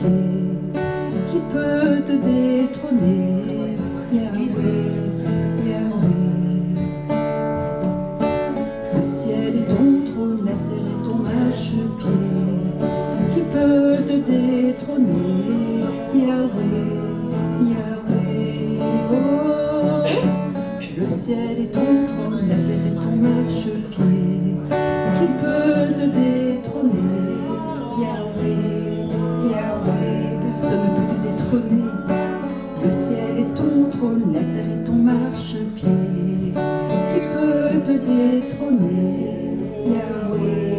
marchepied. Qui peut te détrôner, Yahweh, Yahweh. Le ciel est ton trône, la terre est ton marchepied. Qui peut te détrôner, Yahweh, Yahweh. Oh, le ciel est ton trône, la terre est ton marchepied. Qui peut te détrôner, Yahweh, Yahweh. Personne ne peut te détrôner. Le ciel est ton trône, la terre est ton marchepied. Qui peut te détrôner, Yahweh,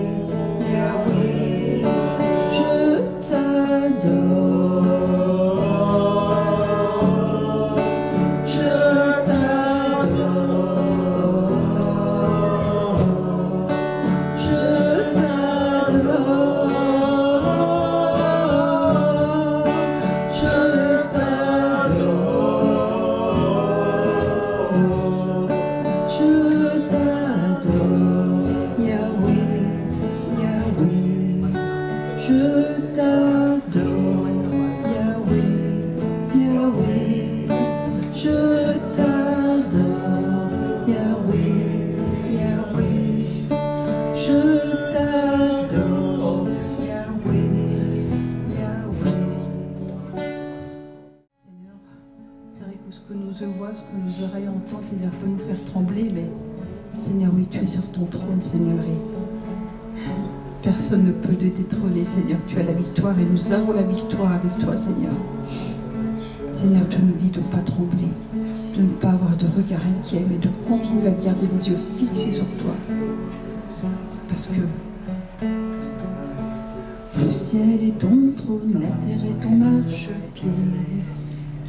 Yahweh. Je t'adore. Je t'adore. Je t'adore. Seigneur, peut nous faire trembler, mais Seigneur, oui, tu es sur ton trône, Seigneur, et personne ne peut te détrôner, Seigneur. Tu as la victoire et nous avons la victoire avec toi, Seigneur. Seigneur, tu nous dis de ne pas trembler, de ne pas avoir de regard inquiet, mais de continuer à garder les yeux fixés sur toi. Parce que le ciel est ton trône, la terre est ton marchepied.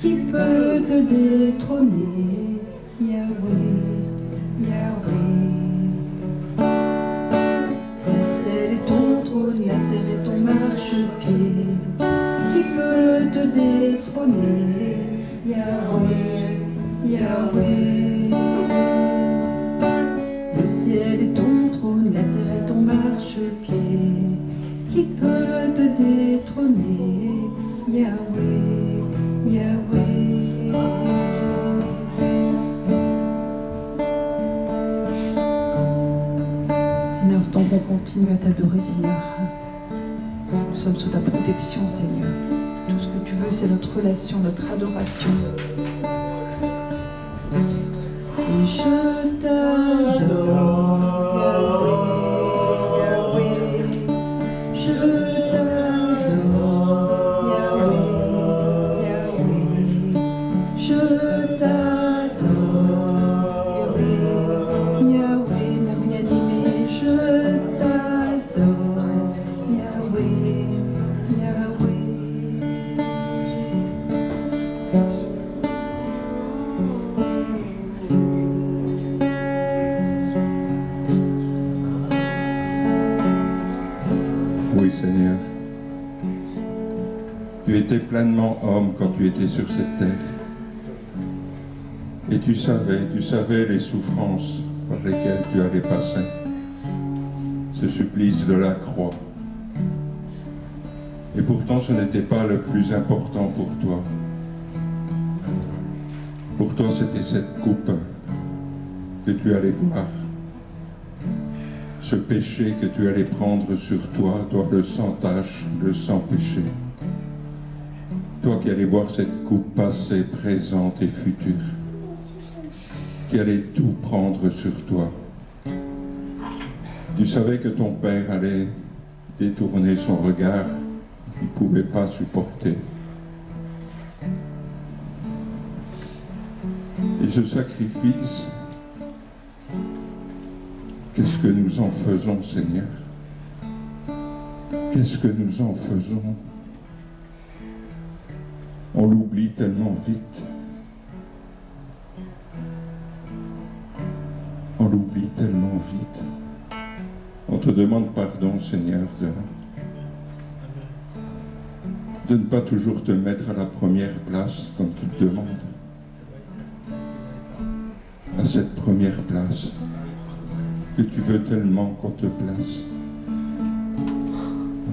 Qui peut te détrôner, Yahweh, Yahweh. Le ciel est ton trône, la terre est ton marchepied. Qui peut te détrôner, Yahweh, Yahweh. Le ciel est ton trône, la terre est ton marchepied. Qui peut te détrôner, Yahweh, Yahweh. Seigneur, tant qu'on continue à t'adorer, Seigneur, nous sommes sous ta protection, Seigneur. Tout ce que tu veux, c'est notre relation, notre adoration. Et je t'adore, Yahweh, Yahweh. Je t'adore, Yahweh, Yahweh. Je t'adore, Yahweh, Yahweh, mon bien-aimé. Je t'adore, Yahweh, Yahweh. Oui, Seigneur. Tu étais pleinement homme quand tu étais sur cette terre. Et tu savais les souffrances par lesquelles tu allais passer. Ce supplice de la croix. Et pourtant, ce n'était pas le plus important pour toi. Pour toi, c'était cette coupe que tu allais boire. Ce péché que tu allais prendre sur toi, toi le sans tache, le sans péché. Toi qui allais boire cette coupe passée, présente et future. Qui allait tout prendre sur toi. Tu savais que ton Père allait détourner son regard, il ne pouvait pas supporter. Et ce sacrifice, qu'est-ce que nous en faisons, Seigneur? Qu'est-ce que nous en faisons? On l'oublie tellement vite. On l'oublie tellement vite. On te demande pardon, Seigneur, de ne pas toujours te mettre à la première place comme tu te demandes. À cette première place que tu veux tellement qu'on te place.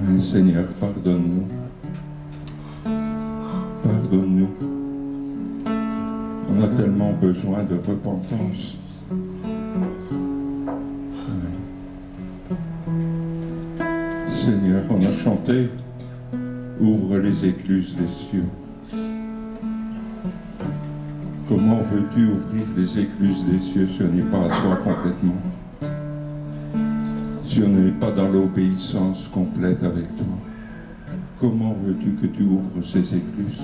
Oui, Seigneur, pardonne-nous. On a tellement besoin de repentance. Seigneur, on a chanté « Ouvre les écluses des cieux ». Comment veux-tu ouvrir les écluses des cieux si on n'est pas à toi complètement? Si on n'est pas dans l'obéissance complète avec toi? Comment veux-tu que tu ouvres ces écluses?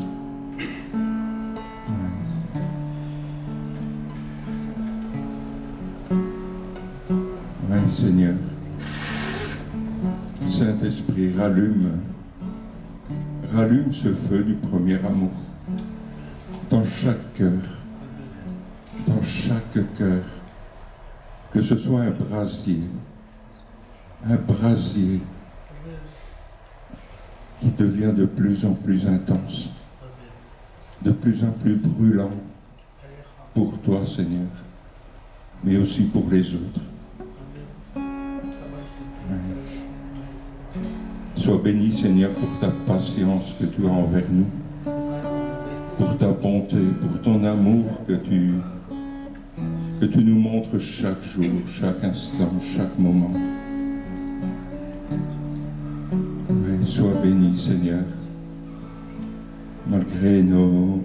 Oui, Seigneur. Saint-Esprit, rallume ce feu du premier amour dans chaque cœur, que ce soit un brasier qui devient de plus en plus intense, de plus en plus brûlant pour toi, Seigneur, mais aussi pour les autres. Sois béni, Seigneur, pour ta patience que tu as envers nous, pour ta bonté, pour ton amour que tu nous montres chaque jour, chaque instant, chaque moment. Oui, sois béni, Seigneur, malgré nos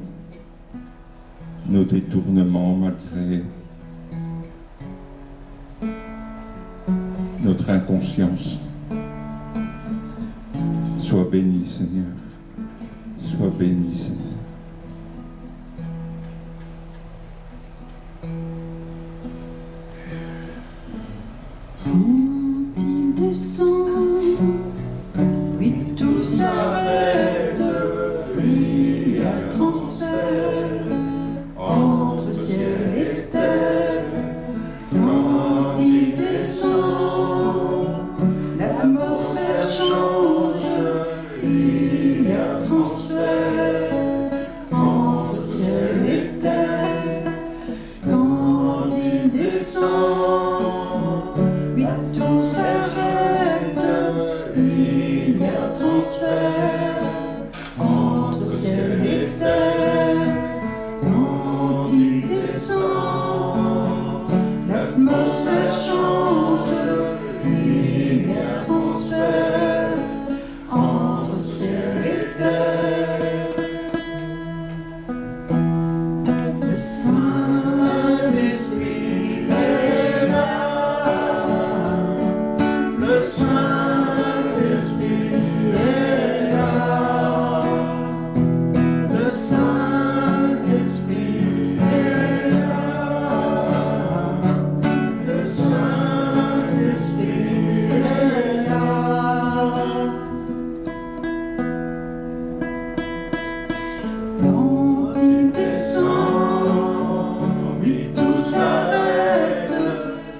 détournements, malgré notre inconscience. Sois béni, Seigneur. Sois béni, Seigneur. Quand il descend, oui, tout s'arrête. Il y a transfert entre ciel et terre. Quand il descend, l'atmosphère change. Il y a transfert entre ciel et terre. Quand il descend, oui, tout s'arrête. Il y a transfert entre ciel et terre. Quand il descend, l'atmosphère change. Il y a transfert entre ciel et terre. Le Saint-Esprit est là. Le Saint-Esprit est là. Le Saint-Esprit est là. Le Saint-Esprit est là. Quand il descend, oui, tout s'arrête.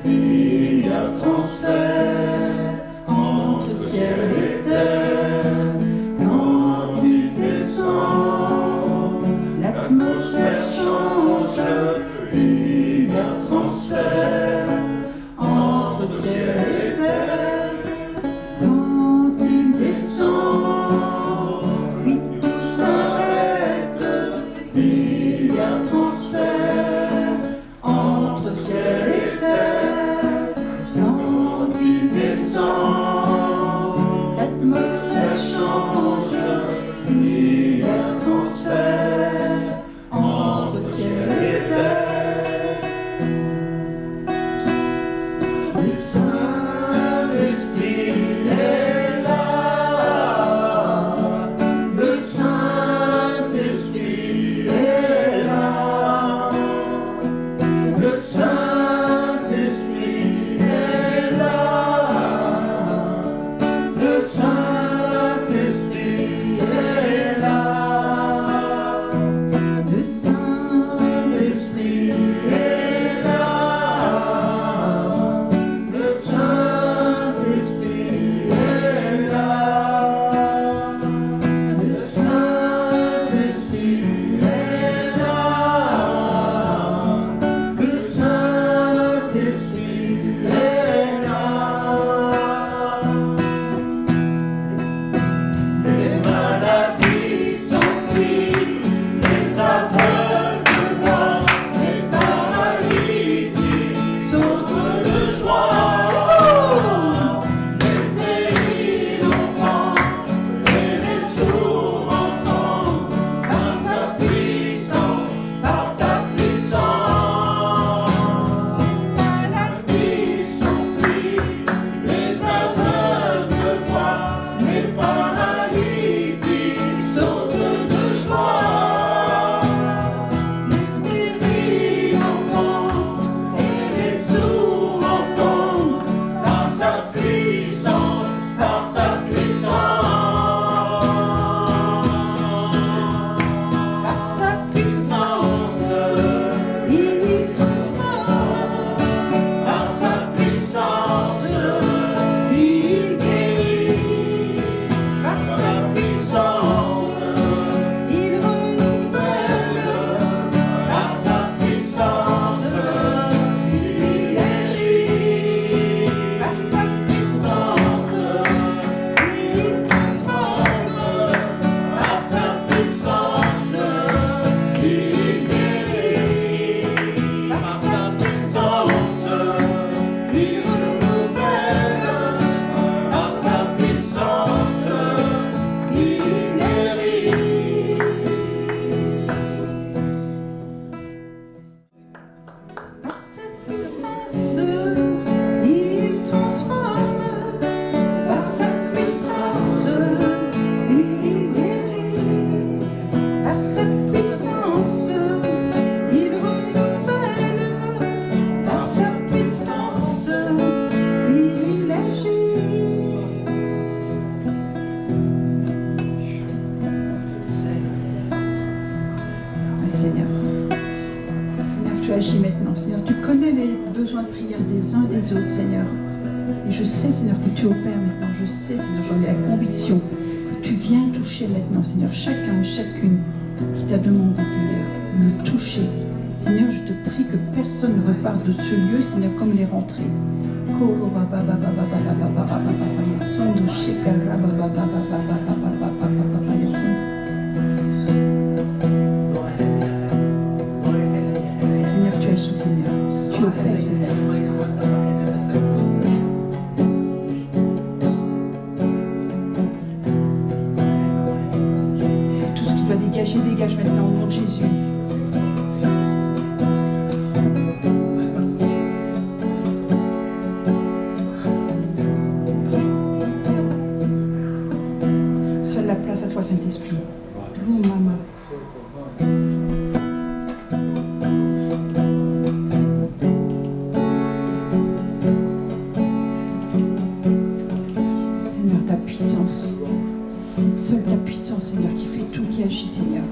Il y a transfert entre ciel et terre. Quand il descend, l'atmosphère change. Il y a transfert entre ciel et terre. Quand il descend, oui, tout s'arrête. Il y a transfert entre ciel et terre. Quand il descend, l'atmosphère change. Il y a transfert entre ciel et terre. agis maintenant, Seigneur. Tu connais les besoins de prière des uns et des autres, Seigneur. Et je sais, Seigneur, que tu opères maintenant. Je sais, Seigneur, j'en ai la conviction que tu viens toucher maintenant, Seigneur, chacun, chacune qui t'a demandé, Seigneur, de le toucher. Seigneur, je te prie que personne ne reparte de ce lieu, Seigneur, comme il est rentré. Seigneur, tu agis, Seigneur. Tu opères, Seigneur. Tout ce qui doit dégager, dégage maintenant au nom de Jésus. Seule la place à toi, Saint-Esprit. Oh, maman. Seigneur, ta puissance. C'est seule ta puissance, Seigneur, qui fait tout, qui agit, Seigneur.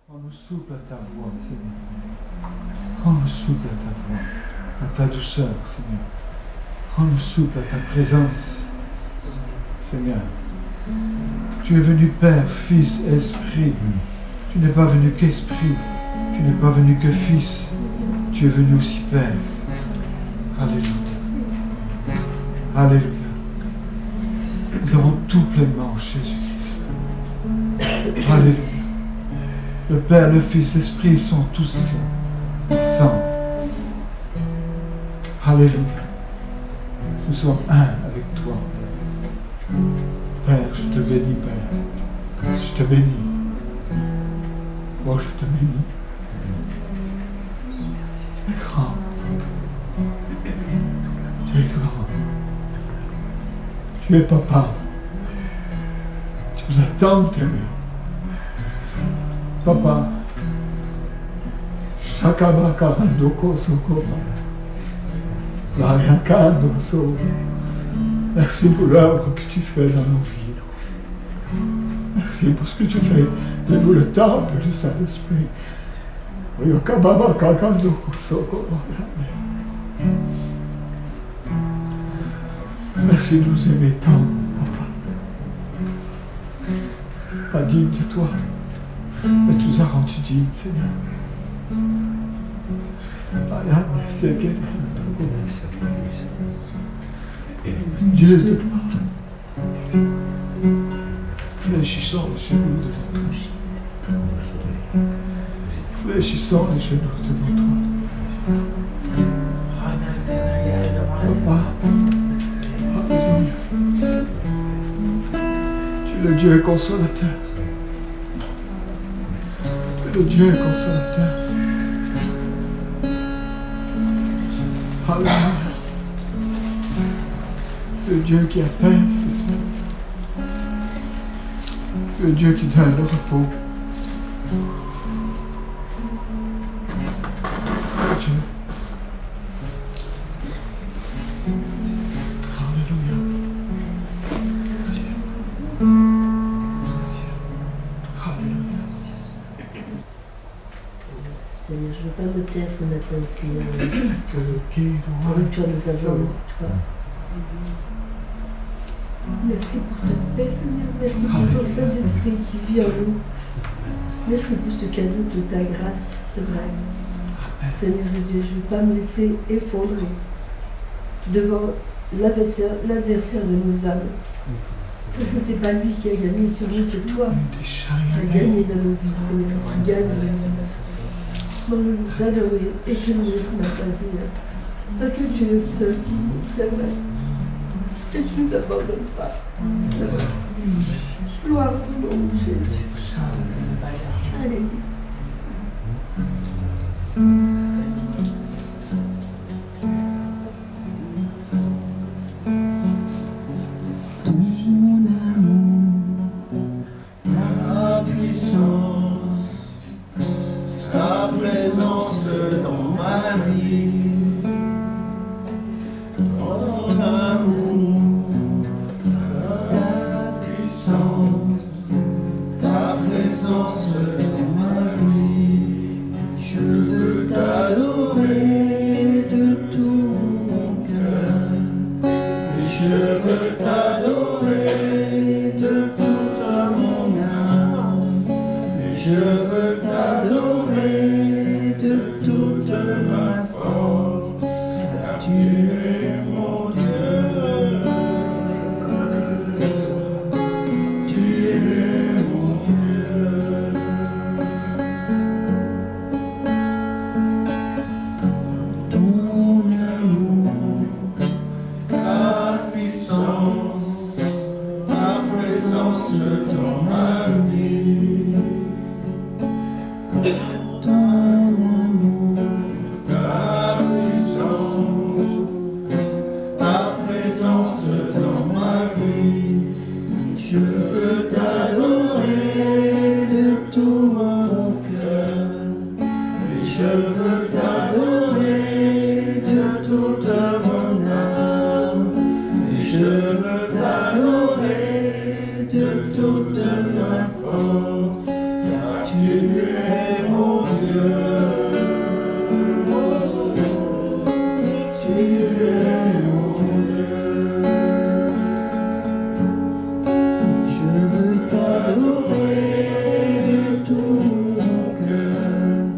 Rends-nous souple à ta voix, Seigneur. Rends-nous souple à ta voix, à ta douceur, Seigneur. Rends-nous souple à ta présence, Seigneur. Tu es venu Père, Fils, Esprit. Tu n'es pas venu qu'Esprit. Tu n'es pas venu que Fils. Tu es venu aussi Père. Alléluia. Alléluia. Nous avons tout pleinement en Jésus-Christ. Alléluia. Le Père, le Fils, l'Esprit sont tous ensemble. Alléluia. Nous sommes un avec toi. Père, je te bénis, Père. Je te bénis. Oh, je te bénis. Tu es grand. Tu es grand. Tu es papa. Tu nous as tant aimés. Papa, Shakabaka Doko Sokoma, Layakando So. Merci pour l'œuvre que tu fais dans nos vies. Merci pour ce que tu fais de nous, le temple du Saint-Esprit. Oyokabaka Doko Sokoma. Merci de nous aimer tant, papa. Pas digne de toi. Mais tu nous as rendu dignes, Seigneur. Dieu de toi. Fléchissons les genoux devant toi. Fléchissons les genoux devant toi. Papa, alléluia. Tu es le Dieu consolateur. Le Dieu consolateur. Alléluia. Le Dieu qui apaise l'esprit. Le Dieu qui donne le repos. Le Dieu. Alléluia. Alléluia. Seigneur, je ne veux pas me taire ce matin, Seigneur, parce que avec toi nous avons. Merci pour ta paix, Seigneur. Merci pour ton Saint-Esprit qui vit en nous. Merci pour ce cadeau de ta grâce, c'est vrai. Seigneur Jésus, je ne veux pas me laisser effondrer devant l'adversaire de nos âmes. Parce que ce n'est pas lui qui a gagné sur nous, c'est toi qui as gagné dans nos vies, Seigneur. Tu gagnes dans nos vies. Moi, je veux t'adorer et te louer ce matin, Seigneur. Parce que tu es le seul qui nous, c'est vrai. Et tu ne nous abandonnes pas. C'est vrai. Gloire au nom de Jésus. Alléluia. présence dans ma vie. Je veux t'adorer de tout mon cœur. Et je veux t'adorer de toute mon âme. Et je veux t'adorer de toute ma force. Car tu es mon Dieu. Tu es mon Dieu. Ton amour, ta puissance, ta présence dans ma vie. Ton amour, ta puissance, ta présence dans ma vie. Je veux t'adorer de tout mon cœur. Et je veux t'adorer de toute mon âme. Et je veux t'adorer de toute ma force. Car tu es mon Dieu. Tu es mon Dieu. Je veux t'adorer de tout mon cœur.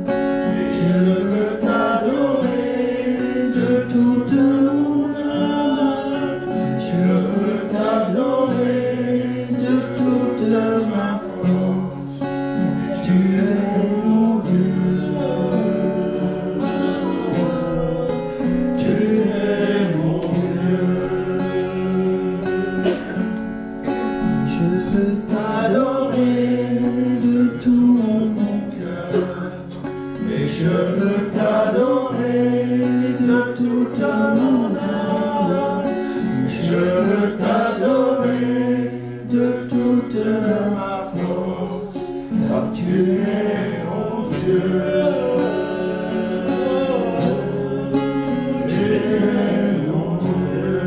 Et je veux t'adorer de toute mon âme. Je veux t'adorer de toute ma force. Tu es mon Dieu. Tu es mon Dieu. Je veux t'adorer de tout mon cœur. Et je veux t'adorer de toute mon âme. Je veux t'adorer de toute ma force. Car tu es mon Dieu. Tu es mon Dieu.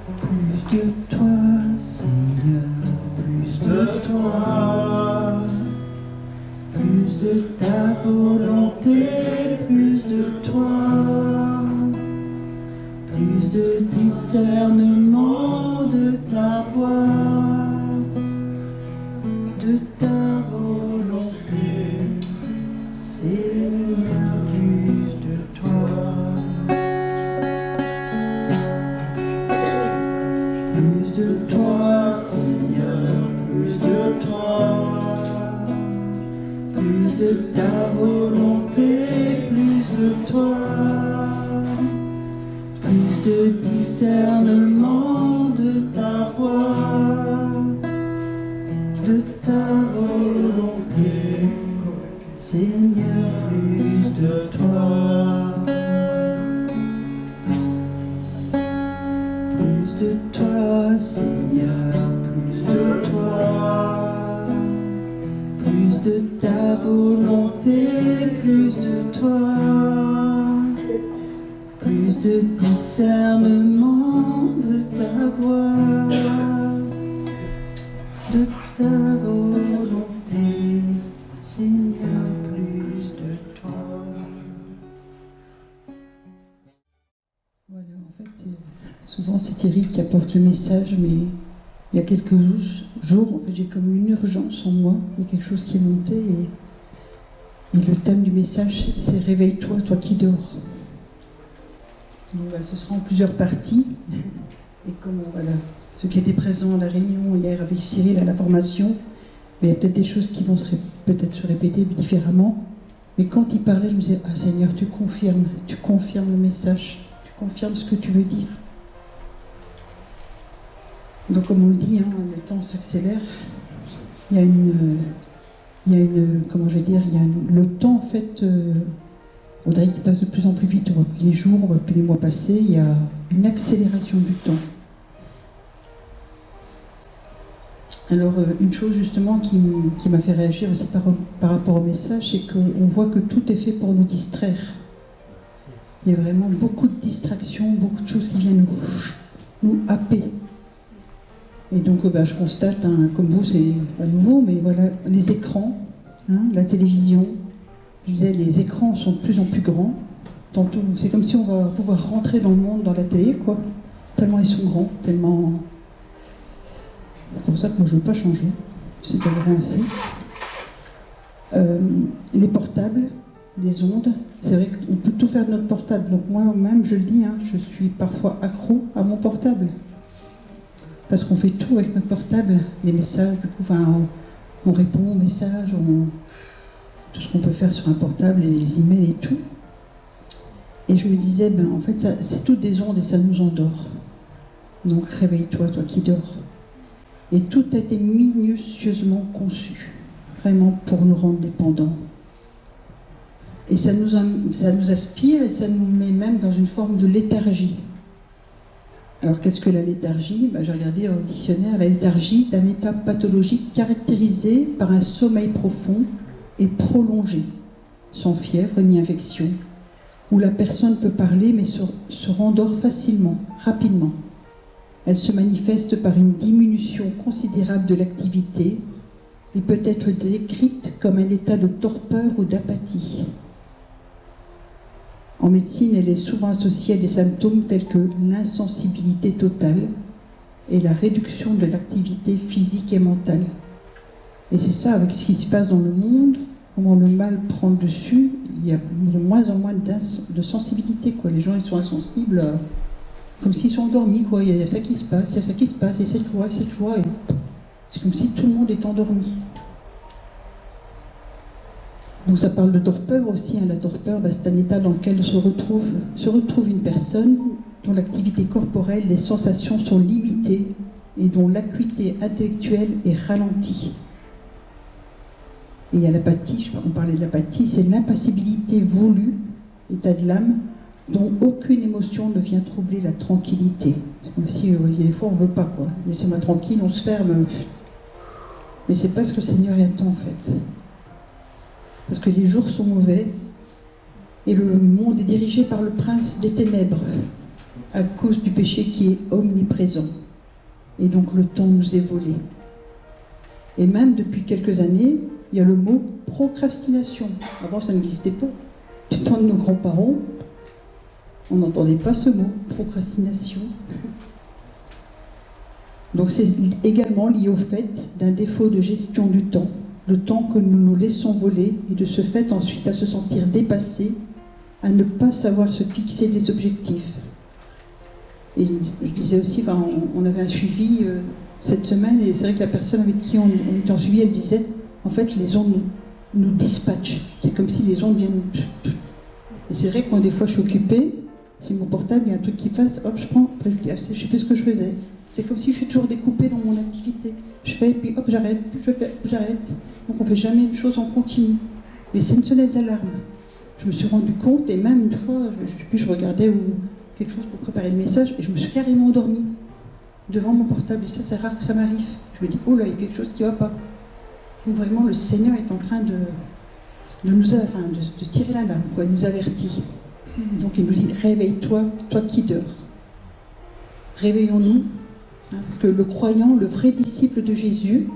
Plus de toi, Seigneur, plus de toi, plus de ta volonté, plus de toi, plus de discernement de ta voix, de ta volonté, Seigneur, plus de toi. Plus de toi, Seigneur, plus de toi, plus de ta volonté, plus de toi, plus de discernement de ta voix, de ta volonté, Seigneur, plus de toi. Plus de toi, Seigneur, plus de toi, plus de ta volonté, plus de toi, plus de discernement de ta voix, de ta volonté, Seigneur, plus de toi. Voilà, en fait, souvent c'est Thierry qui apporte le message, mais il y a quelques jours, en fait, j'ai comme une urgence en moi, il y a quelque chose qui est monté, et le thème du message, c'est « Réveille-toi, toi qui dors ». Donc, ce sera en plusieurs parties, et comme voilà, ceux qui étaient présents à la réunion hier avec Cyril à la formation, mais il y a peut-être des choses qui vont peut-être se répéter différemment, mais quand il parlait, je me disais « Ah Seigneur, tu confirmes le message, tu confirmes ce que tu veux dire ». Donc comme on le dit, le temps s'accélère. Il y a le temps en fait, on dirait qu'il passe de plus en plus vite. On voit plus les jours, on voit plus les mois passer. Il y a une accélération du temps. Alors une chose justement qui m'a fait réagir aussi par rapport au message, c'est qu'on voit que tout est fait pour nous distraire. Il y a vraiment beaucoup de distractions, beaucoup de choses qui viennent nous happer. Et donc je constate, hein, comme vous, c'est pas nouveau, mais voilà, les écrans, hein, la télévision, je disais, les écrans sont de plus en plus grands. Tantôt, c'est comme si on va pouvoir rentrer dans le monde, dans la télé, quoi. Tellement ils sont grands, tellement... C'est pour ça que moi je ne veux pas changer, c'est vraiment assez. Les portables, les ondes, c'est vrai qu'on peut tout faire de notre portable. Donc moi-même, je le dis, hein, je suis parfois accro à mon portable. Parce qu'on fait tout avec notre portable, les messages, du coup, on répond aux messages, tout ce qu'on peut faire sur un portable, les emails et tout. Et je me disais, en fait, c'est toutes des ondes et ça nous endort. Donc réveille-toi, toi qui dors. Et tout a été minutieusement conçu, vraiment pour nous rendre dépendants. Et ça nous aspire et ça nous met même dans une forme de léthargie. Alors qu'est-ce que la léthargie ? J'ai regardé dans le dictionnaire, la léthargie est un état pathologique caractérisé par un sommeil profond et prolongé, sans fièvre ni infection, où la personne peut parler mais se rendort facilement, rapidement. Elle se manifeste par une diminution considérable de l'activité et peut être décrite comme un état de torpeur ou d'apathie. En médecine, elle est souvent associée à des symptômes tels que l'insensibilité totale et la réduction de l'activité physique et mentale. Et c'est ça, avec ce qui se passe dans le monde, comment le mal prend le dessus, il y a de moins en moins de sensibilité, quoi. Les gens, ils sont insensibles, comme s'ils sont endormis, quoi. Il y a ça qui se passe, il y a ça qui se passe, et cette loi, et c'est comme si tout le monde est endormi. Donc ça parle de torpeur aussi, hein. La torpeur, c'est un état dans lequel se retrouve une personne dont l'activité corporelle, les sensations sont limitées et dont l'acuité intellectuelle est ralentie. Et il y a l'apathie, on parlait de l'apathie, c'est l'impassibilité voulue, état de l'âme, dont aucune émotion ne vient troubler la tranquillité. C'est comme si, des fois, on ne veut pas, quoi. Laissez-moi tranquille, on se ferme. Mais c'est pas ce que le Seigneur y attend, en fait. Parce que les jours sont mauvais, et le monde est dirigé par le prince des ténèbres, à cause du péché qui est omniprésent. Et donc le temps nous est volé. Et même depuis quelques années, il y a le mot procrastination. Avant, ça n'existait pas. Du temps de nos grands-parents, on n'entendait pas ce mot, procrastination. Donc c'est également lié au fait d'un défaut de gestion du temps, le temps que nous nous laissons voler, et de ce fait ensuite à se sentir dépassé, à ne pas savoir se fixer des objectifs. Et je disais aussi, on avait un suivi cette semaine, et c'est vrai que la personne avec qui on était en suivi, elle disait, en fait, les ondes nous dispatchent. C'est comme si les ondes viennent... Et c'est vrai que moi, des fois, je suis occupée, si mon portable, il y a un truc qui passe, hop, je prends, après je dis, je sais plus ce que je faisais. C'est comme si je suis toujours découpée dans mon activité. Je fais, puis hop, j'arrête, puis je fais, j'arrête. Donc on ne fait jamais une chose en continu. Mais c'est une sonnette d'alarme. Je me suis rendu compte, et même une fois, je regardais quelque chose pour préparer le message, et je me suis carrément endormie devant mon portable. Et ça, c'est rare que ça m'arrive. Je me dis, oh là, il y a quelque chose qui ne va pas. Donc vraiment, le Seigneur est en train de tirer l'alarme, quoi. Il nous avertit. Donc il nous dit, réveille-toi, toi qui dors. Réveillons-nous, hein, parce que le croyant, le vrai disciple de Jésus,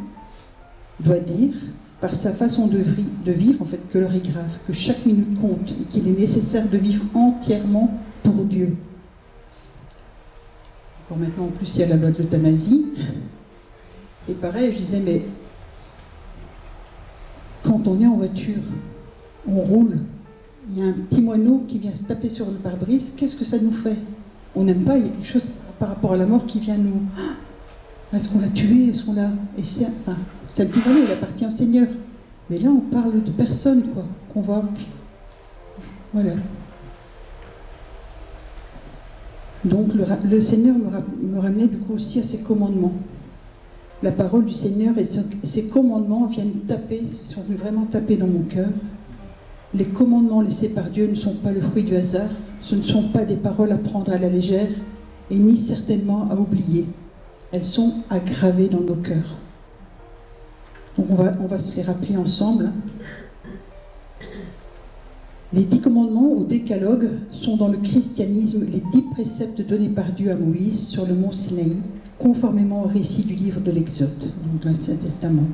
doit dire, par sa façon de vivre, en fait, que l'heure est grave, que chaque minute compte, et qu'il est nécessaire de vivre entièrement pour Dieu. Encore maintenant, en plus, il y a la loi de l'euthanasie. Et pareil, je disais, mais quand on est en voiture, on roule, il y a un petit moineau qui vient se taper sur le pare-brise, qu'est-ce que ça nous fait? On n'aime pas, il y a quelque chose par rapport à la mort qui vient nous... Est-ce qu'on l'a tué? Est-ce qu'on l'a... Et c'est un petit moineau, il appartient au Seigneur. Mais là, on parle de personnes, quoi, qu'on va... Voilà. Donc, le Seigneur me ramenait du coup aussi à ses commandements. La parole du Seigneur et ses commandements viennent taper, sont venus vraiment taper dans mon cœur. Les commandements laissés par Dieu ne sont pas le fruit du hasard, ce ne sont pas des paroles à prendre à la légère, et ni certainement à oublier. Elles sont aggravées dans nos cœurs. Donc on va se les rappeler ensemble. Les 10 commandements ou décalogue sont dans le christianisme les 10 préceptes donnés par Dieu à Moïse sur le mont Sinaï, conformément au récit du livre de l'Exode, donc l'Ancien Testament.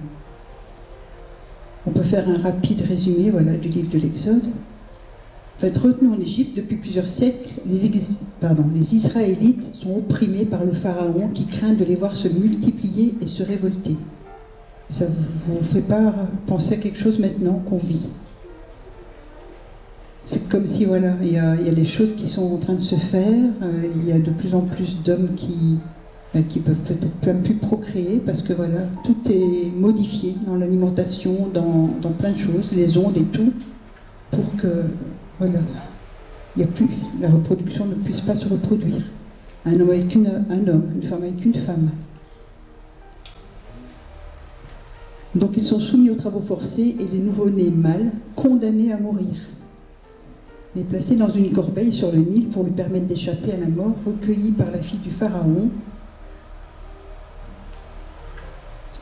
On peut faire un rapide résumé du livre de l'Exode. En fait, retenus en Égypte depuis plusieurs siècles, les Israélites sont opprimés par le Pharaon qui craint de les voir se multiplier et se révolter. Ça ne vous fait pas penser à quelque chose maintenant qu'on vit? C'est comme si, il y a des choses qui sont en train de se faire, il y a de plus en plus d'hommes qui peuvent peut-être plus procréer, parce que tout est modifié dans l'alimentation, dans plein de choses, les ondes et tout, pour que la reproduction ne puisse pas se reproduire. Un homme avec un homme, une femme avec une femme. Donc ils sont soumis aux travaux forcés et les nouveau-nés mâles, condamnés à mourir, mais placés dans une corbeille sur le Nil pour lui permettre d'échapper à la mort, recueillis par la fille du Pharaon,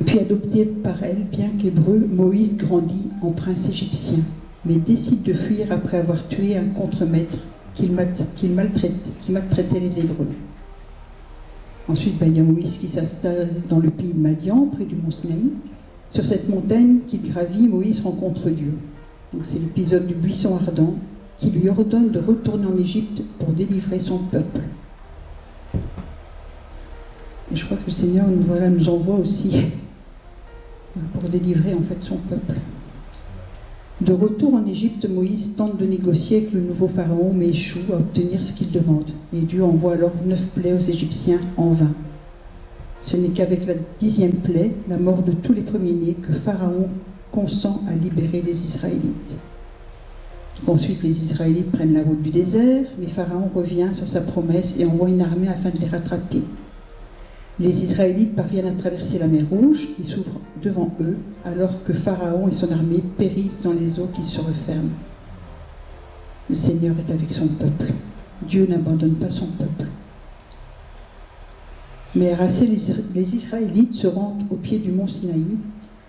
et puis adopté par elle, bien qu'hébreu, Moïse grandit en prince égyptien, mais décide de fuir après avoir tué un contremaître qui maltraitait les Hébreux. Ensuite, il y a Moïse qui s'installe dans le pays de Madian, près du mont Sinaï. Sur cette montagne qu'il gravit, Moïse rencontre Dieu. Donc c'est l'épisode du buisson ardent qui lui ordonne de retourner en Égypte pour délivrer son peuple. Et je crois que le Seigneur nous envoie aussi pour délivrer en fait son peuple. De retour en Égypte, Moïse tente de négocier avec le nouveau pharaon, mais échoue à obtenir ce qu'il demande. Et Dieu envoie alors 9 plaies aux Égyptiens en vain. Ce n'est qu'avec la 10e plaie, la mort de tous les premiers-nés, que Pharaon consent à libérer les Israélites. Donc ensuite, les Israélites prennent la route du désert, mais Pharaon revient sur sa promesse et envoie une armée afin de les rattraper. Les Israélites parviennent à traverser la mer Rouge, qui s'ouvre devant eux, alors que Pharaon et son armée périssent dans les eaux qui se referment. Le Seigneur est avec son peuple. Dieu n'abandonne pas son peuple. Mais harassés, les Israélites se rendent au pied du mont Sinaï,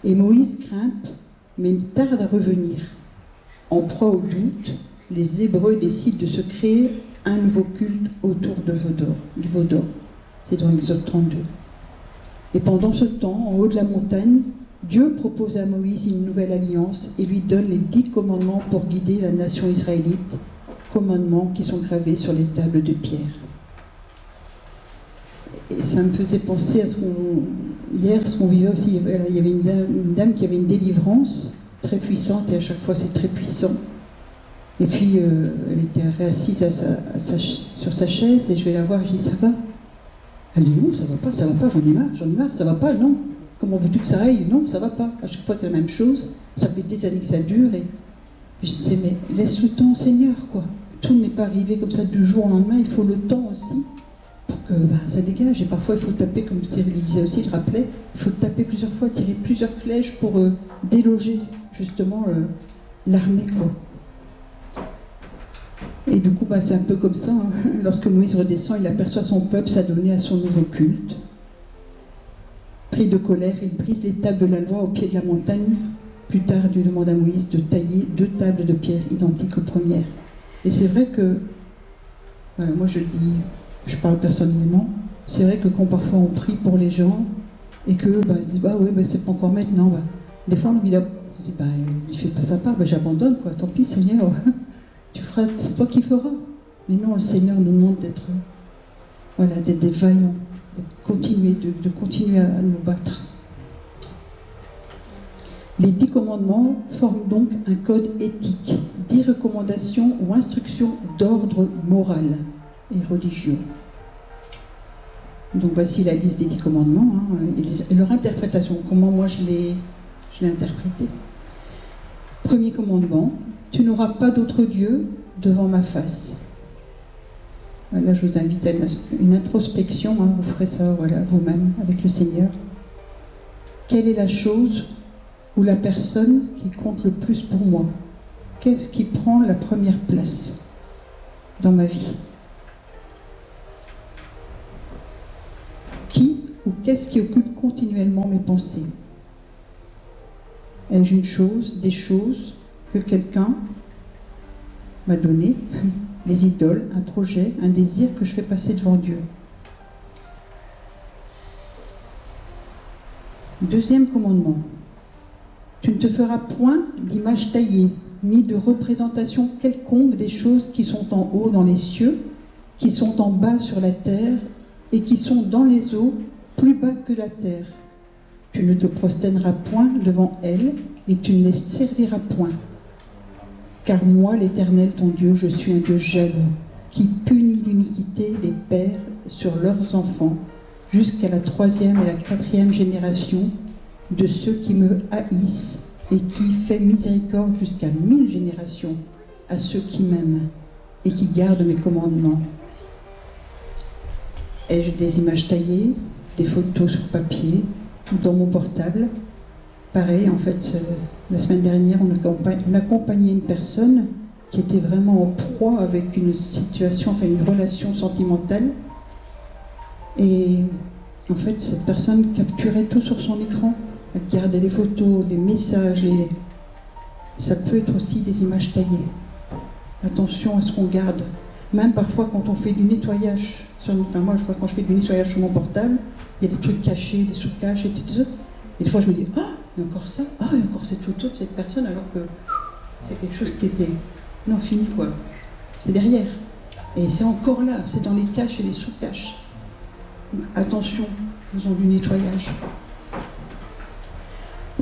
et Moïse grimpe, mais il tarde à revenir. En proie au doute, les Hébreux décident de se créer un nouveau culte autour du veau d'or. C'est dans Exode 32. Et pendant ce temps, en haut de la montagne, Dieu propose à Moïse une nouvelle alliance et lui donne les 10 commandements pour guider la nation israélite, commandements qui sont gravés sur les tables de pierre. Et ça me faisait penser à ce qu'on vivait aussi. Il y avait une dame qui avait une délivrance très puissante, et à chaque fois c'est très puissant. Et puis elle était réassise sur sa chaise, et je vais la voir, je dis: ça va? Elle dit: non, ça va pas, j'en ai marre, ça va pas, non. Comment veux-tu que ça aille? Non, ça va pas. À chaque fois c'est la même chose, ça fait des années que ça dure, et je disais: mais laisse le temps au Seigneur, quoi. Tout n'est pas arrivé comme ça du jour au lendemain, il faut le temps aussi pour que ça dégage. Et parfois il faut taper, comme Cyril le disait aussi, je rappelais, il faut taper plusieurs fois, tirer plusieurs flèches pour déloger justement l'armée, quoi. Et du coup, c'est un peu comme ça, hein. Lorsque Moïse redescend, il aperçoit son peuple s'adonner à son nouveau culte. Pris de colère, il brise les tables de la loi au pied de la montagne. Plus tard, Dieu demande à Moïse de tailler 2 tables de pierre identiques aux premières. Et c'est vrai que, moi je le dis, je parle personnellement, c'est vrai que quand parfois on prie pour les gens, et que ils disent: c'est pas encore maintenant, des fois on dit: il fait pas sa part, j'abandonne, quoi, tant pis Seigneur. C'est toi qui feras. Mais non, le Seigneur nous demande d'être des vaillants, de continuer à nous battre. Les 10 commandements forment donc un code éthique, 10 recommandations ou instructions d'ordre moral et religieux. Donc voici la liste des 10 commandements, et leur interprétation, comment moi je l'ai interprété. Premier commandement: tu n'auras pas d'autre Dieu devant ma face. Là, je vous invite à une introspection, vous ferez ça vous-même avec le Seigneur. Quelle est la chose ou la personne qui compte le plus pour moi? Qu'est-ce qui prend la première place dans ma vie? Qui ou qu'est-ce qui occupe continuellement mes pensées? Ai-je une chose, des choses, que quelqu'un? m'a donné, les idoles, un projet, un désir que je fais passer devant Dieu. Deuxième commandement. Tu ne te feras point d'image taillée, ni de représentation quelconque des choses qui sont en haut dans les cieux, qui sont en bas sur la terre, et qui sont dans les eaux, plus bas que la terre. Tu ne te prosterneras point devant elles, et tu ne les serviras point. Car moi, l'Éternel, ton Dieu, je suis un Dieu jaloux, qui punit l'iniquité des pères sur leurs enfants, jusqu'à la 3e et la 4e génération de ceux qui me haïssent, et qui fait miséricorde jusqu'à 1000 générations à ceux qui m'aiment, et qui gardent mes commandements. Ai-je des images taillées, des photos sur papier, dans mon portable? Pareil, en fait, la semaine dernière, on accompagnait une personne qui était vraiment en proie avec une situation, enfin une relation sentimentale. Et en fait, cette personne capturait tout sur son écran. Elle gardait les photos, les messages. Ça peut être aussi des images taillées. Attention à ce qu'on garde. Même parfois quand on fait du nettoyage, moi je vois quand je fais du nettoyage sur mon portable, il y a des trucs cachés, des sous-caches et tout ça. Et des fois je me dis, ah, il y a encore ça, ah, il y a encore cette photo de cette personne, alors que c'est quelque chose qui était, non, fini quoi. C'est derrière. Et c'est encore là, c'est dans les caches et les sous-caches. Donc, attention, faisons du nettoyage.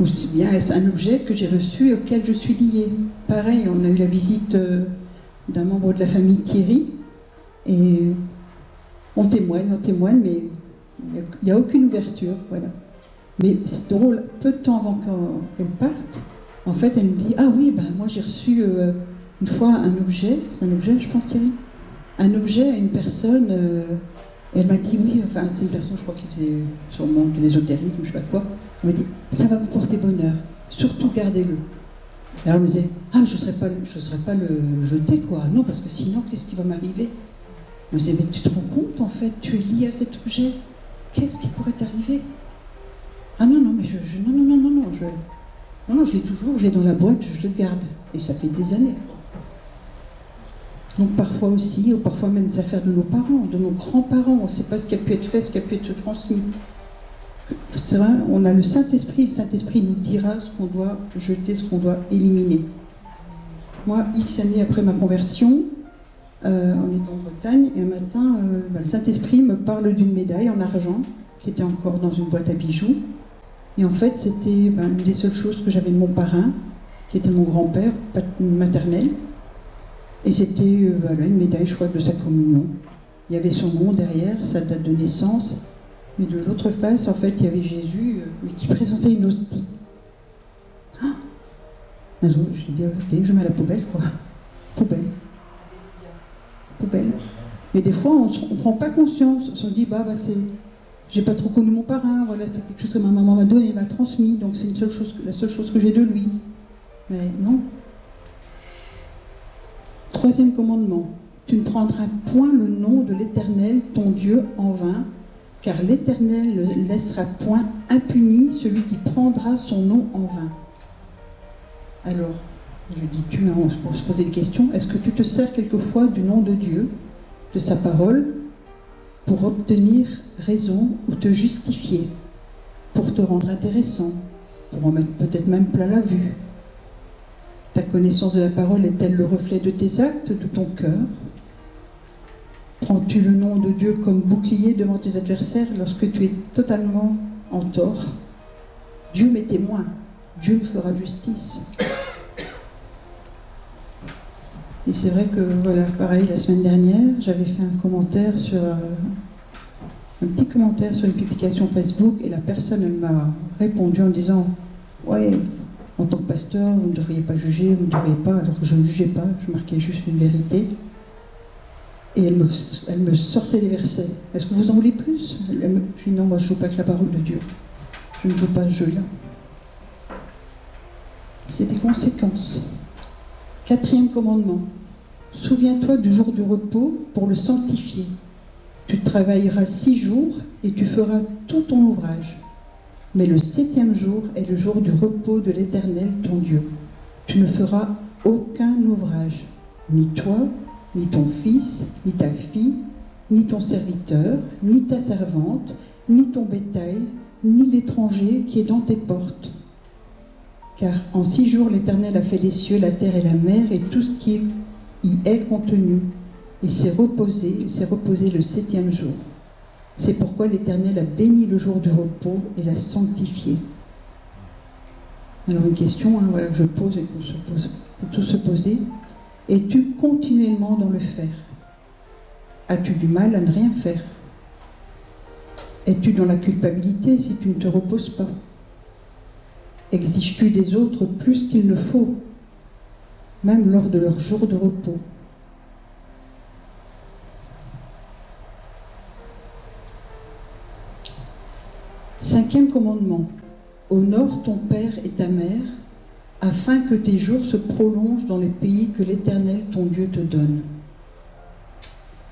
Aussi bien est-ce un objet que j'ai reçu et auquel je suis liée. Pareil, on a eu la visite d'un membre de la famille Thierry, et on témoigne, mais il n'y a aucune ouverture, voilà. Mais c'est drôle, peu de temps avant qu'elle parte, en fait, elle me dit, ah oui, ben moi j'ai reçu une fois un objet, c'est un objet, je pense, Thierry, un objet à une personne, et elle m'a dit, oui, enfin, c'est une personne, je crois, qui faisait sûrement de l'ésotérisme, je sais pas quoi, elle m'a dit, ça va vous porter bonheur, surtout gardez-le. Et alors elle me disait, ah, je ne serais pas le jeter, quoi, non, parce que sinon, qu'est-ce qui va m'arriver? Je me disais, mais tu te rends compte, en fait, tu es lié à cet objet, qu'est-ce qui pourrait t'arriver? Ah non, mais non, je l'ai toujours, je l'ai dans la boîte, je le garde. Et ça fait des années. Donc parfois aussi, ou parfois même des affaires de nos parents, de nos grands-parents, on ne sait pas ce qui a pu être fait, ce qui a pu être transmis. C'est vrai, on a le Saint-Esprit nous dira ce qu'on doit jeter, ce qu'on doit éliminer. Moi, X années après ma conversion, on est en Bretagne, et un matin, le Saint-Esprit me parle d'une médaille en argent, qui était encore dans une boîte à bijoux. Et en fait, c'était une des seules choses que j'avais de mon parrain, qui était mon grand-père maternel. Et c'était une médaille, je crois, de sa communion. Il y avait son nom derrière, sa date de naissance. Mais de l'autre face, en fait, il y avait Jésus, mais qui présentait une hostie. Ah, un jour, j'ai dit, ok, je mets à la poubelle, quoi. Poubelle. Mais des fois, on ne prend pas conscience. On se dit, c'est... J'ai pas trop connu mon parrain, voilà, c'est quelque chose que ma maman m'a donné, m'a transmis, donc c'est la seule chose que j'ai de lui. Mais non. 3e commandement. Tu ne prendras point le nom de l'Éternel, ton Dieu, en vain, car l'Éternel ne laissera point impuni celui qui prendra son nom en vain. Alors, je dis tu, pour se poser des questions, est-ce que tu te sers quelquefois du nom de Dieu, de sa parole, pour obtenir raison ou te justifier, pour te rendre intéressant, pour en mettre peut-être même plein la vue? Ta connaissance de la parole est-elle le reflet de tes actes, de ton cœur? Prends-tu le nom de Dieu comme bouclier devant tes adversaires lorsque tu es totalement en tort? Dieu m'est témoin, Dieu me fera justice. Et c'est vrai que, voilà, pareil, la semaine dernière, j'avais fait un petit commentaire sur une publication Facebook, et la personne, elle m'a répondu en disant, ouais, en tant que pasteur, vous ne devriez pas juger, vous ne devriez pas, alors que je ne jugeais pas, je marquais juste une vérité. Et elle me sortait des versets. Est-ce que vous en voulez plus? Je lui dis, non, moi je ne joue pas avec la parole de Dieu. Je ne joue pas ce jeu-là. C'est des conséquences. 4e commandement. Souviens-toi du jour du repos pour le sanctifier. Tu travailleras 6 jours et tu feras tout ton ouvrage. Mais le 7e jour est le jour du repos de l'Éternel, ton Dieu. Tu ne feras aucun ouvrage, ni toi, ni ton fils, ni ta fille, ni ton serviteur, ni ta servante, ni ton bétail, ni l'étranger qui est dans tes portes. Car en 6 jours l'Éternel a fait les cieux, la terre et la mer, et tout ce qui y est contenu. Il s'est reposé le 7e jour. C'est pourquoi l'Éternel a béni le jour du repos et l'a sanctifié. Alors une question voilà, que je pose et qu'on tous se poser. Es-tu continuellement dans le faire? As-tu du mal à ne rien faire? Es-tu dans la culpabilité si tu ne te reposes pas? Exiges-tu des autres plus qu'il ne faut, même lors de leur jour de repos? Cinquième commandement. Honore ton père et ta mère, afin que tes jours se prolongent dans les pays que l'Éternel, ton Dieu, te donne.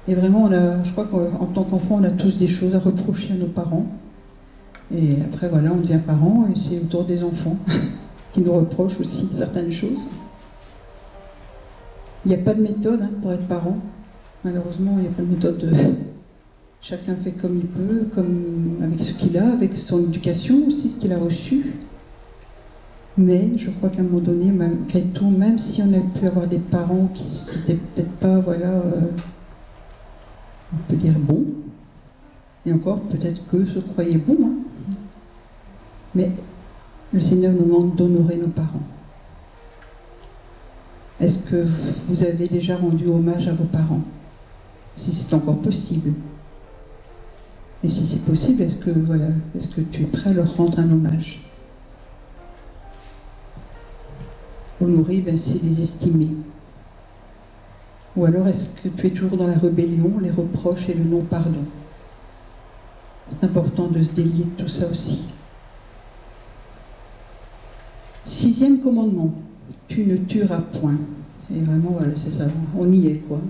Et vraiment, je crois qu'en tant qu'enfant, on a tous des choses à reprocher à nos parents. Et après, voilà, on devient parent, et c'est autour des enfants qui nous reprochent aussi certaines choses. Il n'y a pas de méthode pour être parent. Malheureusement, il n'y a pas de méthode. Chacun fait comme il peut, comme avec ce qu'il a, avec son éducation aussi, ce qu'il a reçu. Mais je crois qu'à un moment donné, malgré tout, même si on a pu avoir des parents qui n'étaient peut-être pas, voilà, on peut dire bons, et encore peut-être qu'eux se croyaient bons, mais le Seigneur nous demande d'honorer nos parents. Est-ce que vous avez déjà rendu hommage à vos parents? Si c'est encore possible. Et si c'est possible, est-ce que tu es prêt à leur rendre un hommage? Honorer, c'est les estimer. Ou alors est-ce que tu es toujours dans la rébellion, les reproches et le non-pardon? C'est important de se délier de tout ça aussi. 6e commandement, tu ne tueras point. Et vraiment, voilà, c'est ça, on y est, quoi.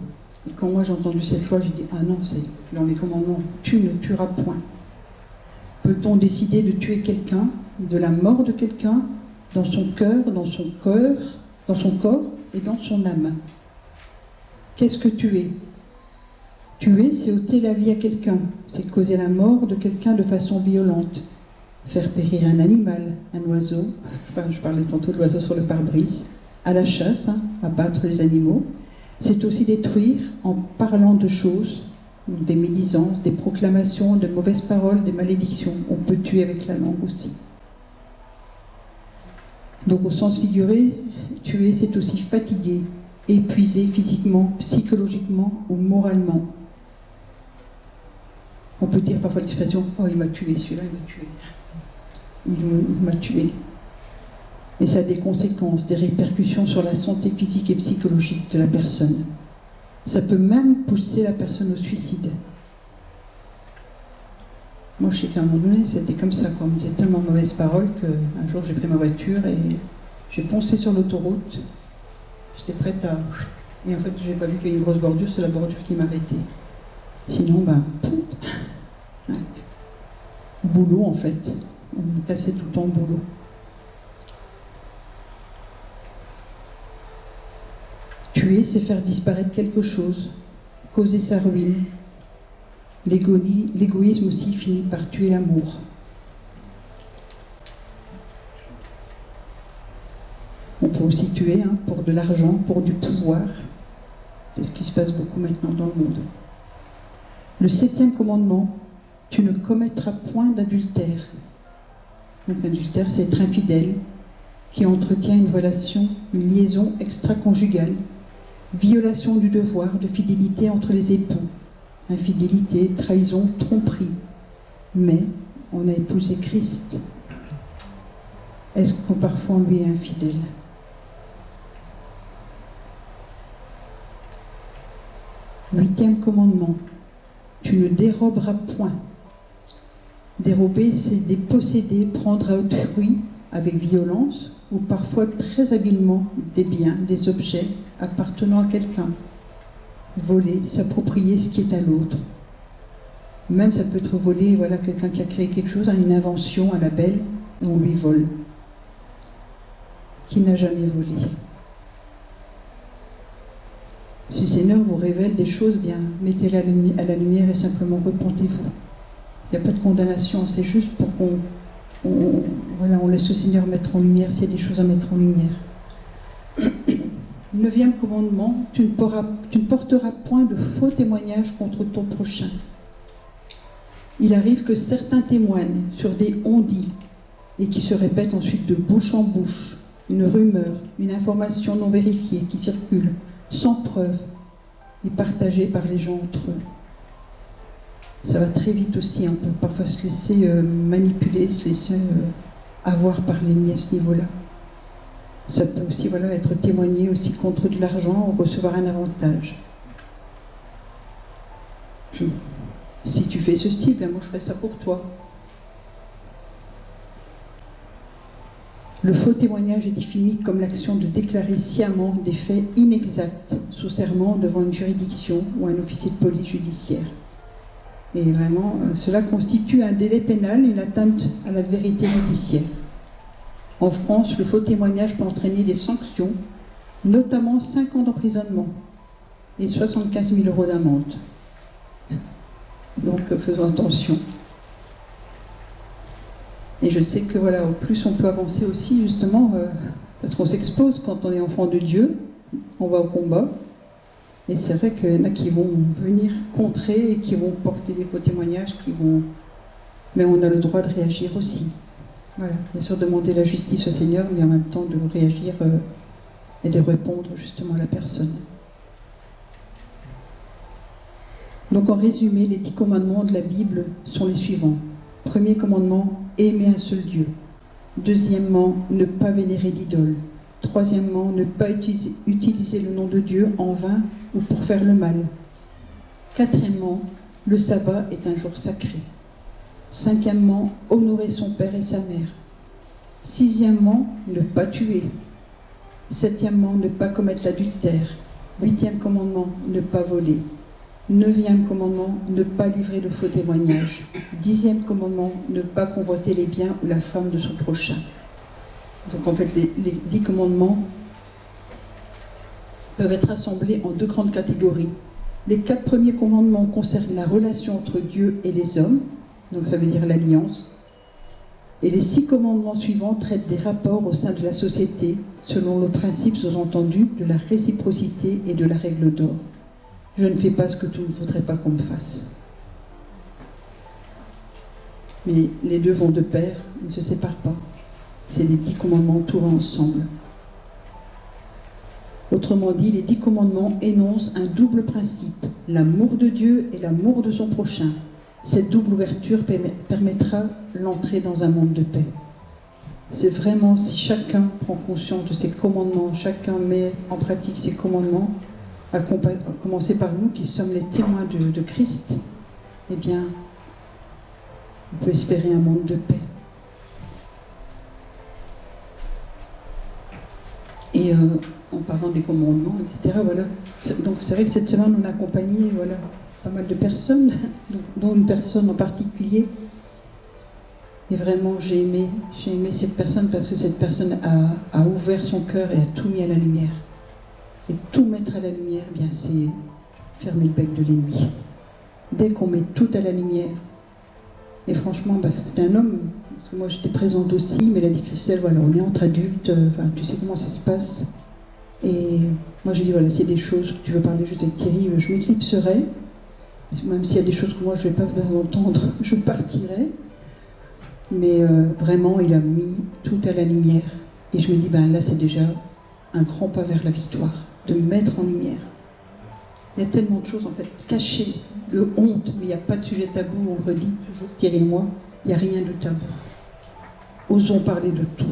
Et quand moi j'ai entendu cette loi, j'ai dit, ah non, c'est dans les commandements, tu ne tueras point. Peut-on décider de tuer quelqu'un, de la mort de quelqu'un, dans son cœur, dans son corps et dans son âme? Qu'est-ce que tuer? Tuer, c'est ôter la vie à quelqu'un, c'est causer la mort de quelqu'un de façon violente, faire périr un animal, un oiseau, je parlais tantôt de l'oiseau sur le pare-brise, à la chasse, abattre les animaux. C'est aussi détruire en parlant de choses, des médisances, des proclamations, de mauvaises paroles, des malédictions. On peut tuer avec la langue aussi. Donc au sens figuré, tuer, c'est aussi fatiguer, épuiser physiquement, psychologiquement ou moralement. On peut dire parfois l'expression « Oh, il m'a tué, celui-là, il m'a tué. Il m'a tué. » Et ça a des conséquences, des répercussions sur la santé physique et psychologique de la personne. Ça peut même pousser la personne au suicide. Moi, je sais qu'à un moment donné, c'était comme ça, quoi. On me disait tellement de mauvaises paroles qu'un jour, j'ai pris ma voiture et j'ai foncé sur l'autoroute. J'étais prête à... Et en fait, j'ai pas vu qu'il y avait une grosse bordure, c'est la bordure qui m'arrêtait. Sinon, ouais. Boulot, en fait. On me cassait tout le temps le boulot. Tuer, c'est faire disparaître quelque chose, causer sa ruine. L'égoïsme aussi finit par tuer l'amour. On peut aussi tuer pour de l'argent, pour du pouvoir. C'est ce qui se passe beaucoup maintenant dans le monde. Le 7e commandement, tu ne commettras point d'adultère. Donc l'adultère, c'est être infidèle, qui entretient une relation, une liaison extra-conjugale. Violation du devoir de fidélité entre les époux, infidélité, trahison, tromperie. Mais on a épousé Christ. Est-ce qu'on parfois on lui est infidèle? Huitième commandement, tu ne déroberas point. Dérober, c'est déposséder, prendre à autrui avec violence ou parfois très habilement des biens, des objets appartenant à quelqu'un. Voler, s'approprier ce qui est à l'autre. Même ça peut être volé, voilà, quelqu'un qui a créé quelque chose, une invention à la belle, et on lui vole. Qui n'a jamais volé? Si le Seigneur vous révèle des choses, bien, mettez-les à la lumière et simplement repentez-vous. Il n'y a pas de condamnation, c'est juste pour qu'on laisse le Seigneur mettre en lumière s'il y a des choses à mettre en lumière. 9e commandement, tu ne porteras point de faux témoignages contre ton prochain. Il arrive que certains témoignent sur des on-dit et qui se répètent ensuite de bouche en bouche, une rumeur, une information non vérifiée qui circule, sans preuve, et partagée par les gens entre eux. Ça va très vite aussi, on peut parfois se laisser manipuler, se laisser avoir par l'ennemi à ce niveau-là. Ça peut aussi être témoigné aussi contre de l'argent ou recevoir un avantage. Si tu fais ceci, bien moi je ferai ça pour toi. Le faux témoignage est défini comme l'action de déclarer sciemment des faits inexacts sous serment devant une juridiction ou un officier de police judiciaire. Et vraiment, cela constitue un délai pénal, une atteinte à la vérité judiciaire. En France, le faux témoignage peut entraîner des sanctions, notamment 5 ans d'emprisonnement et 75 000 € d'amende. Donc faisons attention. Et je sais que au plus on peut avancer aussi, justement, parce qu'on s'expose quand on est enfant de Dieu, on va au combat. Et c'est vrai qu'il y en a qui vont venir contrer et qui vont porter des faux témoignages, mais on a le droit de réagir aussi. Voilà. Bien sûr, demander la justice au Seigneur, mais en même temps de réagir et de répondre justement à la personne. Donc en résumé, les 10 commandements de la Bible sont les suivants. Premier commandement, aimer un seul Dieu. Deuxièmement, ne pas vénérer d'idole. Troisièmement, ne pas utiliser le nom de Dieu en vain ou pour faire le mal. Quatrièmement, le sabbat est un jour sacré. Cinquièmement, honorer son père et sa mère. Sixièmement, ne pas tuer. Septièmement, ne pas commettre l'adultère. Huitième commandement, ne pas voler. 9e commandement, ne pas livrer de faux témoignages. 10e commandement, ne pas convoiter les biens ou la femme de son prochain. Donc en fait, les 10 commandements peuvent être assemblés en 2 grandes catégories. Les 4 premiers commandements concernent la relation entre Dieu et les hommes, donc ça veut dire l'alliance. Et les 6 commandements suivants traitent des rapports au sein de la société, selon le principe sous-entendu de la réciprocité et de la règle d'or. Je ne fais pas ce que tu ne voudrais pas qu'on me fasse. Mais les deux vont de pair, ils ne se séparent pas. C'est les 10 commandements, tout va ensemble. Autrement dit, les 10 commandements énoncent un double principe, l'amour de Dieu et l'amour de son prochain. Cette double ouverture permettra l'entrée dans un monde de paix. C'est vraiment, si chacun prend conscience de ces commandements, chacun met en pratique ces commandements, à commencer par nous qui sommes les témoins de Christ, eh bien, on peut espérer un monde de paix. Et en parlant des commandements, etc., voilà. Donc c'est vrai que cette semaine, on a accompagné pas mal de personnes, dont une personne en particulier. Et vraiment, j'ai aimé cette personne parce que cette personne a ouvert son cœur et a tout mis à la lumière. Et tout mettre à la lumière, bien c'est fermer le bec de l'ennemi. Dès qu'on met tout à la lumière, et franchement, c'était un homme, parce que moi j'étais présente aussi, mais il a dit Christelle, on est entre adultes, tu sais comment ça se passe. Et moi j'ai dit, s'il y a des choses que tu veux parler juste avec Thierry, je m'éclipserai. Même s'il y a des choses que moi je ne vais pas faire entendre, je partirai. Mais vraiment, il a mis tout à la lumière. Et je me dis, là c'est déjà un grand pas vers la victoire, de mettre en lumière. Il y a tellement de choses en fait cachées, le honte, mais il n'y a pas de sujet tabou, on le redit toujours, Thierry et moi, il n'y a rien de tabou. Osons parler de tout.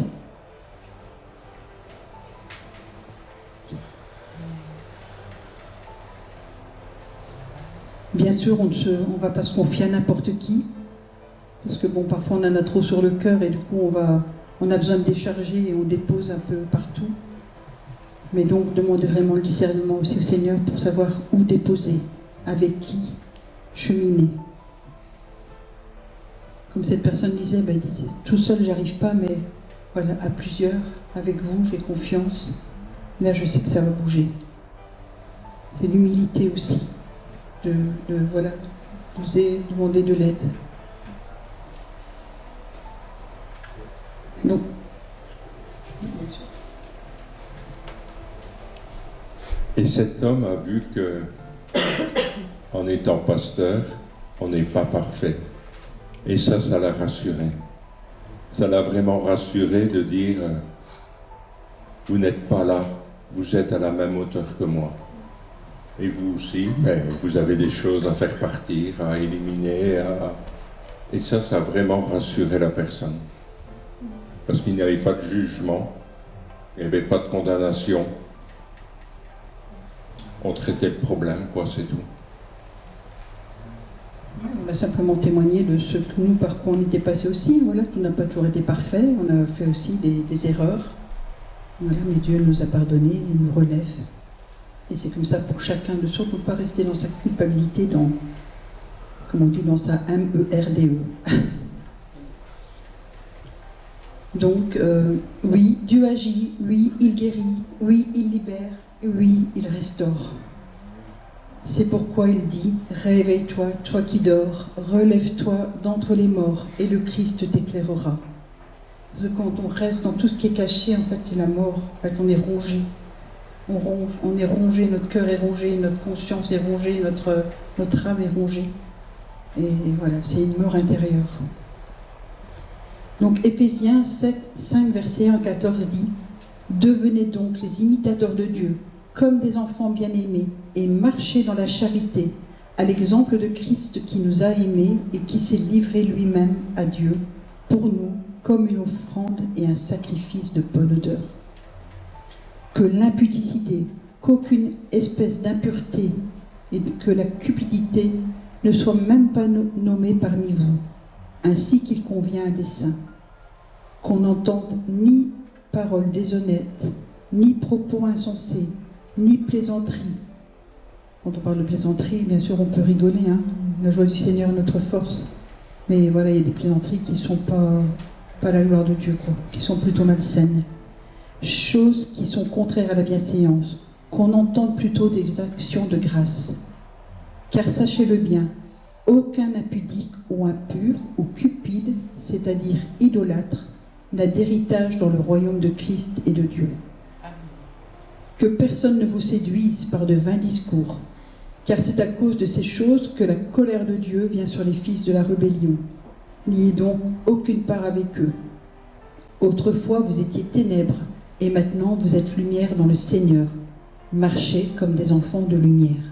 Bien sûr, on ne va pas se confier à n'importe qui, parce que parfois on en a trop sur le cœur et du coup on a besoin de décharger et on dépose un peu partout. Mais donc, demandez vraiment le discernement aussi au Seigneur pour savoir où déposer, avec qui cheminer. Comme cette personne disait, il disait, tout seul, j'arrive pas, mais à plusieurs, avec vous, j'ai confiance. Là, je sais que ça va bouger. C'est l'humilité aussi, voilà, d'oser demander de l'aide. Donc, bien sûr. Et cet homme a vu que, en étant pasteur, on n'est pas parfait. Et ça l'a rassuré. Ça l'a vraiment rassuré de dire, vous n'êtes pas là, vous êtes à la même hauteur que moi. Et vous aussi, mais vous avez des choses à faire partir, à éliminer. Et ça a vraiment rassuré la personne. Parce qu'il n'y avait pas de jugement, il n'y avait pas de condamnation. On traitait le problème, quoi, c'est tout. On a simplement témoigné de ce que nous, par quoi on était passé aussi. Voilà, tout n'a pas toujours été parfait. On a fait aussi des erreurs. Voilà, mais Dieu nous a pardonné et nous relève. Et c'est comme ça pour chacun, de surtout pas rester dans sa culpabilité, comme on dit, dans sa MERDE. Donc, oui, Dieu agit, oui, il guérit, oui, il libère, oui, il restaure. C'est pourquoi il dit, réveille-toi, toi qui dors, relève-toi d'entre les morts, et le Christ t'éclairera. Parce que quand on reste dans tout ce qui est caché, en fait, c'est la mort. En fait, on est rongé. On est rongé, notre cœur est rongé, notre conscience est rongée, notre âme est rongée. Et voilà, c'est une mort intérieure. Donc Éphésiens 5, verset 1 à 14 dit « Devenez donc les imitateurs de Dieu, comme des enfants bien-aimés, et marchez dans la charité, à l'exemple de Christ qui nous a aimés et qui s'est livré lui-même à Dieu, pour nous, comme une offrande et un sacrifice de bonne odeur. Que l'impudicité, qu'aucune espèce d'impureté et que la cupidité ne soient même pas nommées parmi vous, ainsi qu'il convient à des saints. Qu'on n'entende ni paroles déshonnêtes, ni propos insensés, ni plaisanteries. Quand on parle de plaisanterie, bien sûr, on peut rigoler, hein. La joie du Seigneur est notre force. Mais voilà, il y a des plaisanteries qui ne sont pas la gloire de Dieu, quoi, qui sont plutôt malsaines. Choses qui sont contraires à la bienséance, qu'on entende plutôt des actions de grâce. Car sachez-le bien, aucun impudique ou impur ou cupide, c'est-à-dire idolâtre, n'a d'héritage dans le royaume de Christ et de Dieu. Que personne ne vous séduise par de vains discours, car c'est à cause de ces choses que la colère de Dieu vient sur les fils de la rébellion. N'ayez donc aucune part avec eux. Autrefois vous étiez ténèbres, et maintenant vous êtes lumière dans le Seigneur. Marchez comme des enfants de lumière.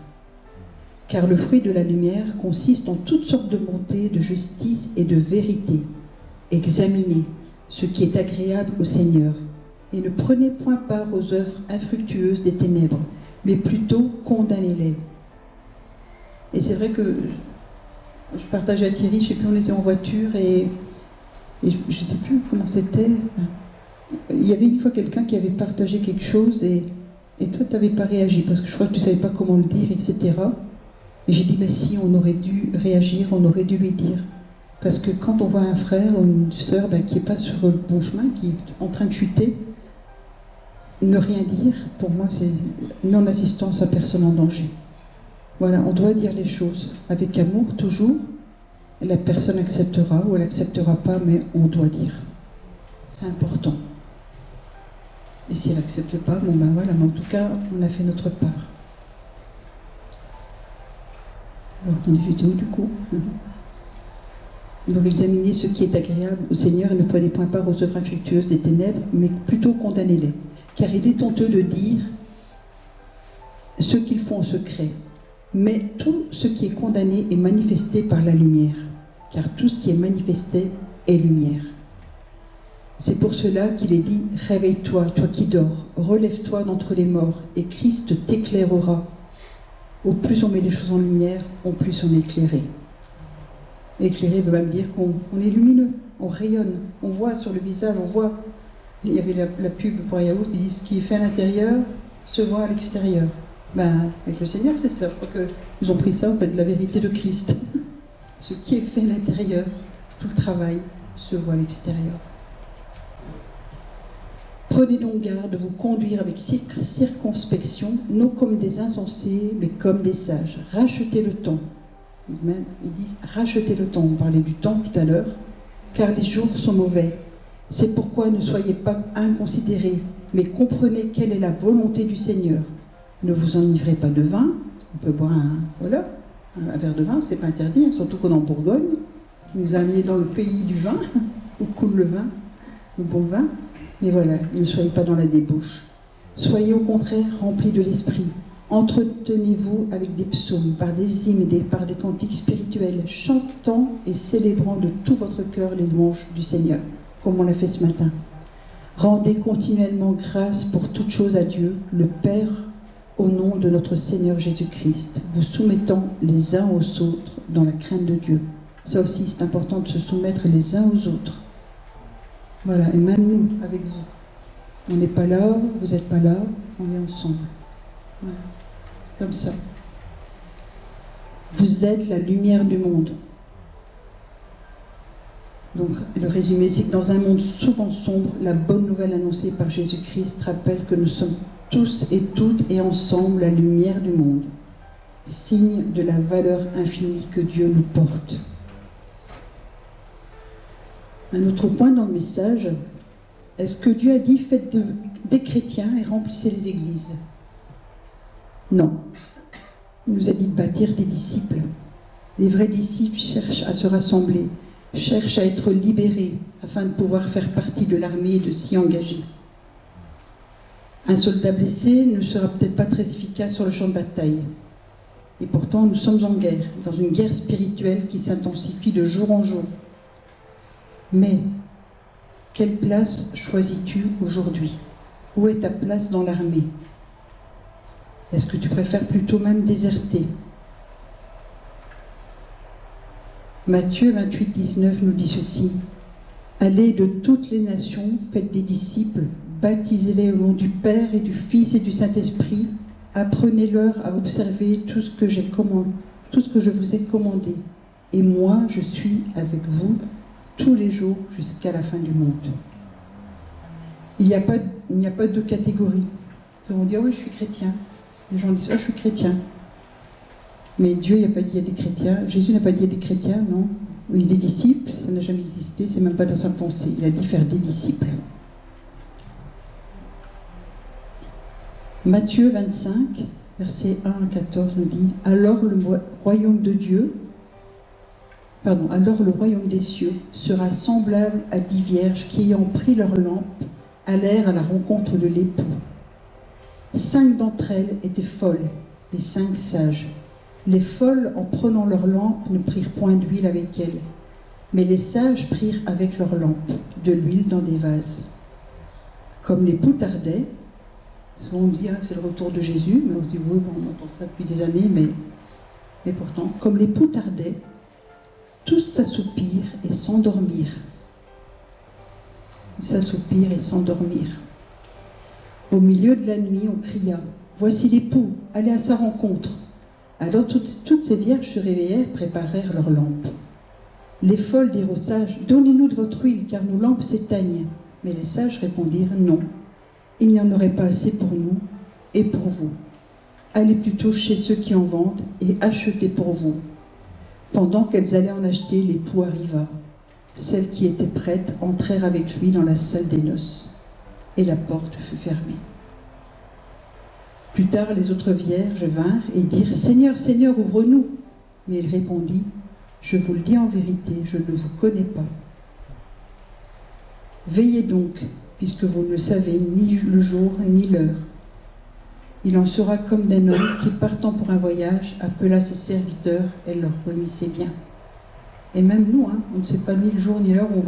Car le fruit de la lumière consiste en toutes sortes de bonté, de justice et de vérité. Examinez ce qui est agréable au Seigneur, et ne prenez point part aux œuvres infructueuses des ténèbres, mais plutôt condamnez-les. Et c'est vrai que je partageais à Thierry, je ne sais plus, on était en voiture, et je ne sais plus comment c'était. Il y avait une fois quelqu'un qui avait partagé quelque chose, et toi, tu n'avais pas réagi, parce que je crois que tu ne savais pas comment le dire, etc. Et j'ai dit, mais si, on aurait dû réagir, on aurait dû lui dire. Parce que quand on voit un frère ou une sœur qui n'est pas sur le bon chemin, qui est en train de chuter, ne rien dire, pour moi, c'est non-assistance à personne en danger. Voilà, on doit dire les choses avec amour, toujours. La personne acceptera ou elle n'acceptera pas, mais on doit dire. C'est important. Et si elle n'accepte pas, bon ben voilà, mais en tout cas, on a fait notre part. Alors, dans les vidéos, du coup. Donc, examinez ce qui est agréable au Seigneur et ne prenez point part aux œuvres infructueuses des ténèbres, mais plutôt condamnez-les. Car il est honteux de dire ce qu'ils font en secret. Mais tout ce qui est condamné est manifesté par la lumière. Car tout ce qui est manifesté est lumière. C'est pour cela qu'il est dit « Réveille-toi, toi qui dors, relève-toi d'entre les morts, et Christ t'éclairera. » Au plus on met les choses en lumière, au plus on est éclairé. Éclairé veut même dire qu'on est lumineux, on rayonne, on voit sur le visage, on voit. Il y avait la pub pour yaourt qui dit « Ce qui est fait à l'intérieur se voit à l'extérieur ». Ben, avec le Seigneur, c'est ça. Je crois qu'ils ont pris ça, en fait, de la vérité de Christ. Ce qui est fait à l'intérieur, tout le travail, se voit à l'extérieur. Prenez donc garde de vous conduire avec circonspection, non comme des insensés, mais comme des sages. Rachetez le temps. Ils disent rachetez le temps. On parlait du temps tout à l'heure, car les jours sont mauvais. C'est pourquoi ne soyez pas inconsidérés, mais comprenez quelle est la volonté du Seigneur. Ne vous enivrez pas de vin. On peut boire un verre de vin, c'est pas interdit, hein, surtout qu'on est en Bourgogne. Il nous a amenés dans le pays du vin, où coule le vin, le bon vin. Mais voilà, ne soyez pas dans la débauche. Soyez au contraire remplis de l'esprit. Entretenez-vous avec des psaumes, par des hymnes et par des cantiques spirituels, chantant et célébrant de tout votre cœur les louanges du Seigneur, comme on l'a fait ce matin. Rendez continuellement grâce pour toutes choses à Dieu, le Père, au nom de notre Seigneur Jésus-Christ, vous soumettant les uns aux autres dans la crainte de Dieu. Ça aussi, c'est important de se soumettre les uns aux autres. Voilà, et même nous, avec vous. On n'est pas là, vous n'êtes pas là, on est ensemble. Voilà, c'est comme ça. Vous êtes la lumière du monde. Donc, le résumé, c'est que dans un monde souvent sombre, la bonne nouvelle annoncée par Jésus-Christ rappelle que nous sommes tous et toutes et ensemble la lumière du monde, signe de la valeur infinie que Dieu nous porte. Un autre point dans le message, est-ce que Dieu a dit faites des chrétiens et remplissez les églises? Non. Il nous a dit de bâtir des disciples. Les vrais disciples cherchent à se rassembler, cherchent à être libérés afin de pouvoir faire partie de l'armée et de s'y engager. Un soldat blessé ne sera peut-être pas très efficace sur le champ de bataille. Et pourtant, nous sommes en guerre, dans une guerre spirituelle qui s'intensifie de jour en jour. Mais, quelle place choisis-tu aujourd'hui? Où est ta place dans l'armée? Est-ce que tu préfères plutôt même déserter? Matthieu 28, 19 nous dit ceci. Allez de toutes les nations, faites des disciples, baptisez-les au nom du Père et du Fils et du Saint-Esprit, apprenez-leur à observer tout ce que je vous ai commandé. Et moi, je suis avec vous tous les jours jusqu'à la fin du monde. Il n'y a pas de catégorie. On dit, oh oui, je suis chrétien. Les gens disent, oh, je suis chrétien. Mais Dieu n'a pas dit il y a des chrétiens. Jésus n'a pas dit il y a des chrétiens, non. Il y a des disciples, ça n'a jamais existé, c'est même pas dans sa pensée. Il a dit faire des disciples. Matthieu 25, versets 1 à 14 nous dit, alors le royaume des cieux sera semblable à 10 vierges qui, ayant pris leur lampe, allèrent à la rencontre de l'époux. 5 d'entre elles étaient folles, et 5 sages. Les folles, en prenant leur lampe, ne prirent point d'huile avec elles, mais les sages prirent avec leur lampe de l'huile dans des vases. Comme l'époux tardait, souvent on dit c'est le retour de Jésus, mais on dit oui, on entend ça depuis des années, mais pourtant, comme l'époux tardait, tous s'assoupirent et s'endormirent. Ils s'assoupirent et s'endormirent. Au milieu de la nuit, on cria « Voici l'époux, allez à sa rencontre !» Alors toutes ces vierges se réveillèrent, préparèrent leurs lampes. Les folles dirent aux sages « Donnez-nous de votre huile, car nos lampes s'éteignent. » Mais les sages répondirent « Non, il n'y en aurait pas assez pour nous et pour vous. Allez plutôt chez ceux qui en vendent et achetez pour vous. » Pendant qu'elles allaient en acheter, l'époux arriva. Celles qui étaient prêtes entrèrent avec lui dans la salle des noces, et la porte fut fermée. Plus tard, les autres vierges vinrent et dirent « Seigneur, Seigneur, ouvre-nous !» Mais il répondit « Je vous le dis en vérité, je ne vous connais pas. Veillez donc, puisque vous ne savez ni le jour ni l'heure. Il en sera comme d'un homme qui, partant pour un voyage, appela ses serviteurs et leur remit ses biens. » Et même nous, on ne sait pas ni le jour ni l'heure où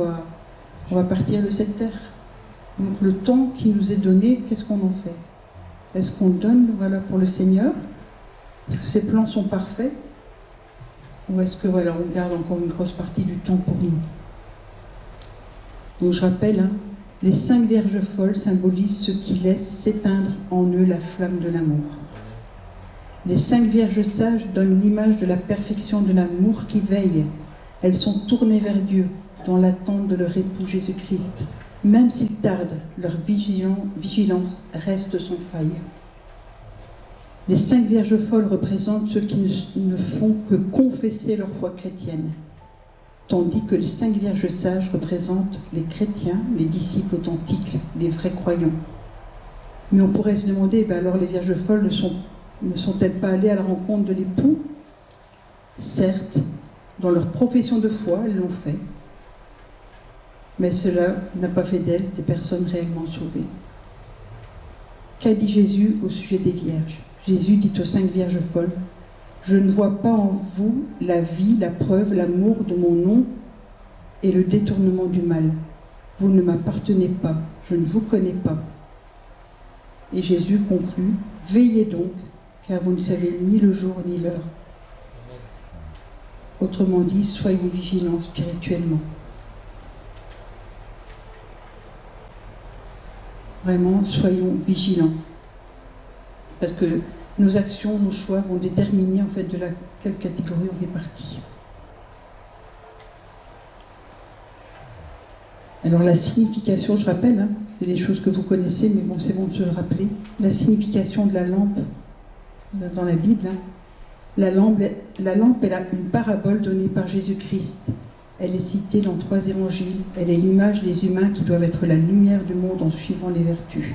on va partir de cette terre. Donc le temps qui nous est donné, qu'est-ce qu'on en fait? Est-ce qu'on donne pour le Seigneur? Est-ce que ses plans sont parfaits? Ou est-ce que on garde encore une grosse partie du temps pour nous? Donc je rappelle, les 5 vierges folles symbolisent ceux qui laissent s'éteindre en eux la flamme de l'amour. Les 5 vierges sages donnent l'image de la perfection de l'amour qui veille. Elles sont tournées vers Dieu, dans l'attente de leur époux Jésus-Christ. Même s'ils tardent, leur vigilance reste sans faille. Les 5 vierges folles représentent ceux qui ne font que confesser leur foi chrétienne, tandis que les 5 vierges sages représentent les chrétiens, les disciples authentiques, les vrais croyants. Mais on pourrait se demander, alors les vierges folles ne sont-elles pas allées à la rencontre de l'époux? Certes, dans leur profession de foi, elles l'ont fait, mais cela n'a pas fait d'elles des personnes réellement sauvées. Qu'a dit Jésus au sujet des vierges? Jésus dit aux 5 vierges folles, « Je ne vois pas en vous la vie, la preuve, l'amour de mon nom et le détournement du mal. Vous ne m'appartenez pas, je ne vous connais pas. » Et Jésus conclut, « Veillez donc, car vous ne savez ni le jour ni l'heure. » Autrement dit, soyez vigilants spirituellement. Vraiment, soyons vigilants. Parce que nos actions, nos choix vont déterminer en fait de quelle catégorie on fait partie. Alors la signification, je rappelle, c'est des choses que vous connaissez, mais bon, c'est bon de se le rappeler. La signification de la lampe dans la Bible, la lampe est une parabole donnée par Jésus-Christ. Elle est citée dans 3 évangiles. Elle est l'image des humains qui doivent être la lumière du monde en suivant les vertus.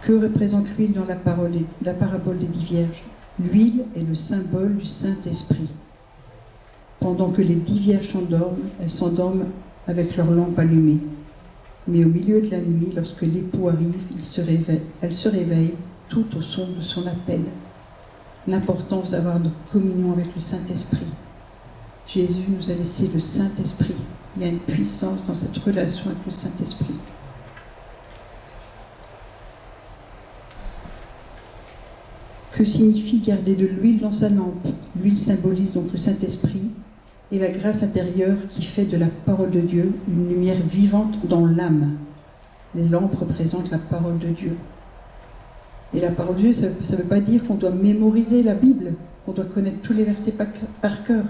Que représente l'huile dans la parabole des 10 vierges? L'huile est le symbole du Saint-Esprit. Pendant que les 10 vierges s'endorment, elles s'endorment avec leur lampe allumée. Mais au milieu de la nuit, lorsque l'époux arrive, elles se réveillent tout au son de son appel. L'importance d'avoir notre communion avec le Saint-Esprit. Jésus nous a laissé le Saint-Esprit. Il y a une puissance dans cette relation avec le Saint-Esprit. Que signifie garder de l'huile dans sa lampe? L'huile symbolise donc le Saint-Esprit et la grâce intérieure qui fait de la parole de Dieu une lumière vivante dans l'âme. Les lampes représentent la parole de Dieu. Et la parole de Dieu, ça ne veut pas dire qu'on doit mémoriser la Bible, qu'on doit connaître tous les versets par cœur.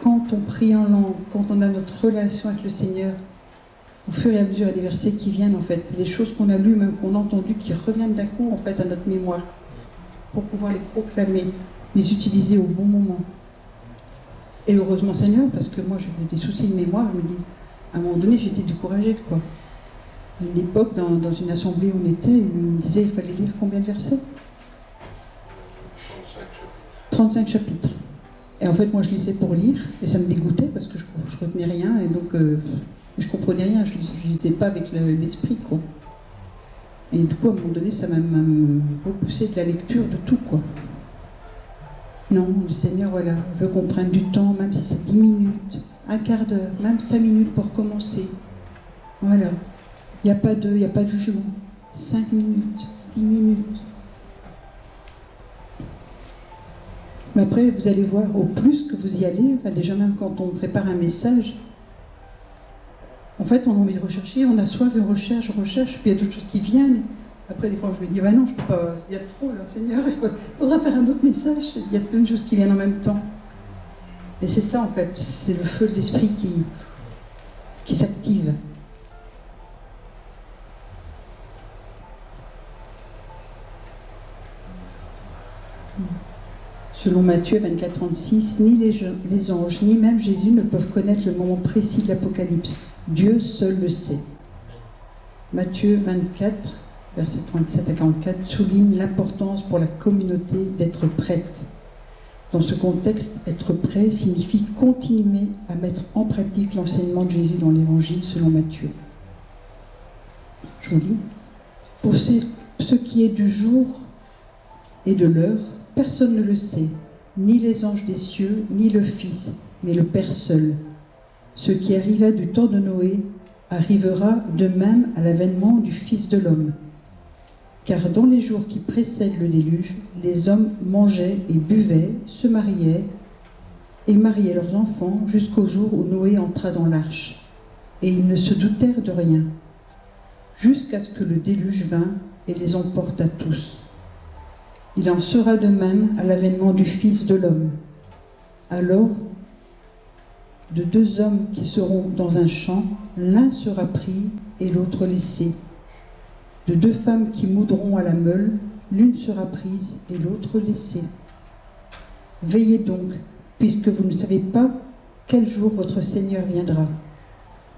Quand on prie en langue, quand on a notre relation avec le Seigneur, au fur et à mesure, il y a des versets qui viennent en fait, des choses qu'on a lues, même qu'on a entendues, qui reviennent d'un coup en fait à notre mémoire, pour pouvoir les proclamer, les utiliser au bon moment. Et heureusement Seigneur, parce que moi j'ai eu des soucis de mémoire, je me dis, à un moment donné j'étais découragée quoi. À une époque, dans une assemblée où on était, il me disait il fallait lire combien de versets? 35 chapitres. Et en fait moi je lisais pour lire, et ça me dégoûtait parce que je retenais rien, et donc je comprenais rien, je lisais pas avec l'esprit quoi. Et du coup, à un moment donné, ça m'a repoussé de la lecture de tout, quoi. Non, le Seigneur, voilà, veut qu'on prenne du temps, même si c'est 10 minutes, un quart d'heure, même 5 minutes pour commencer. Voilà. Il n'y a pas de jugement. 5 minutes, 10 minutes. Mais après, vous allez voir, au plus que vous y allez, enfin, déjà même quand on prépare un message, en fait, on a envie de rechercher, on a soif, on recherche, puis il y a d'autres choses qui viennent. Après, des fois, je me dis, non, je peux pas, il y a trop, là, Seigneur, il faudra faire un autre message. Il y a plein de choses qui viennent en même temps. Et c'est ça, en fait, c'est le feu de l'esprit qui s'active. Selon Matthieu 24-36, ni les anges, ni même Jésus ne peuvent connaître le moment précis de l'Apocalypse. Dieu seul le sait. Matthieu 24, versets 37 à 44, souligne l'importance pour la communauté d'être prête. Dans ce contexte, être prêt signifie continuer à mettre en pratique l'enseignement de Jésus dans l'Évangile selon Matthieu. Je vous lis. Pour ce qui est du jour et de l'heure, personne ne le sait, ni les anges des cieux, ni le Fils, mais le Père seul. Ce qui arriva du temps de Noé arrivera de même à l'avènement du Fils de l'homme. Car dans les jours qui précèdent le déluge, les hommes mangeaient et buvaient, se mariaient et mariaient leurs enfants jusqu'au jour où Noé entra dans l'arche. Et ils ne se doutèrent de rien, jusqu'à ce que le déluge vînt et les emporta tous. Il en sera de même à l'avènement du Fils de l'homme. Alors, de 2 hommes qui seront dans un champ, l'un sera pris et l'autre laissé. De 2 femmes qui moudront à la meule, l'une sera prise et l'autre laissée. Veillez donc, puisque vous ne savez pas quel jour votre Seigneur viendra.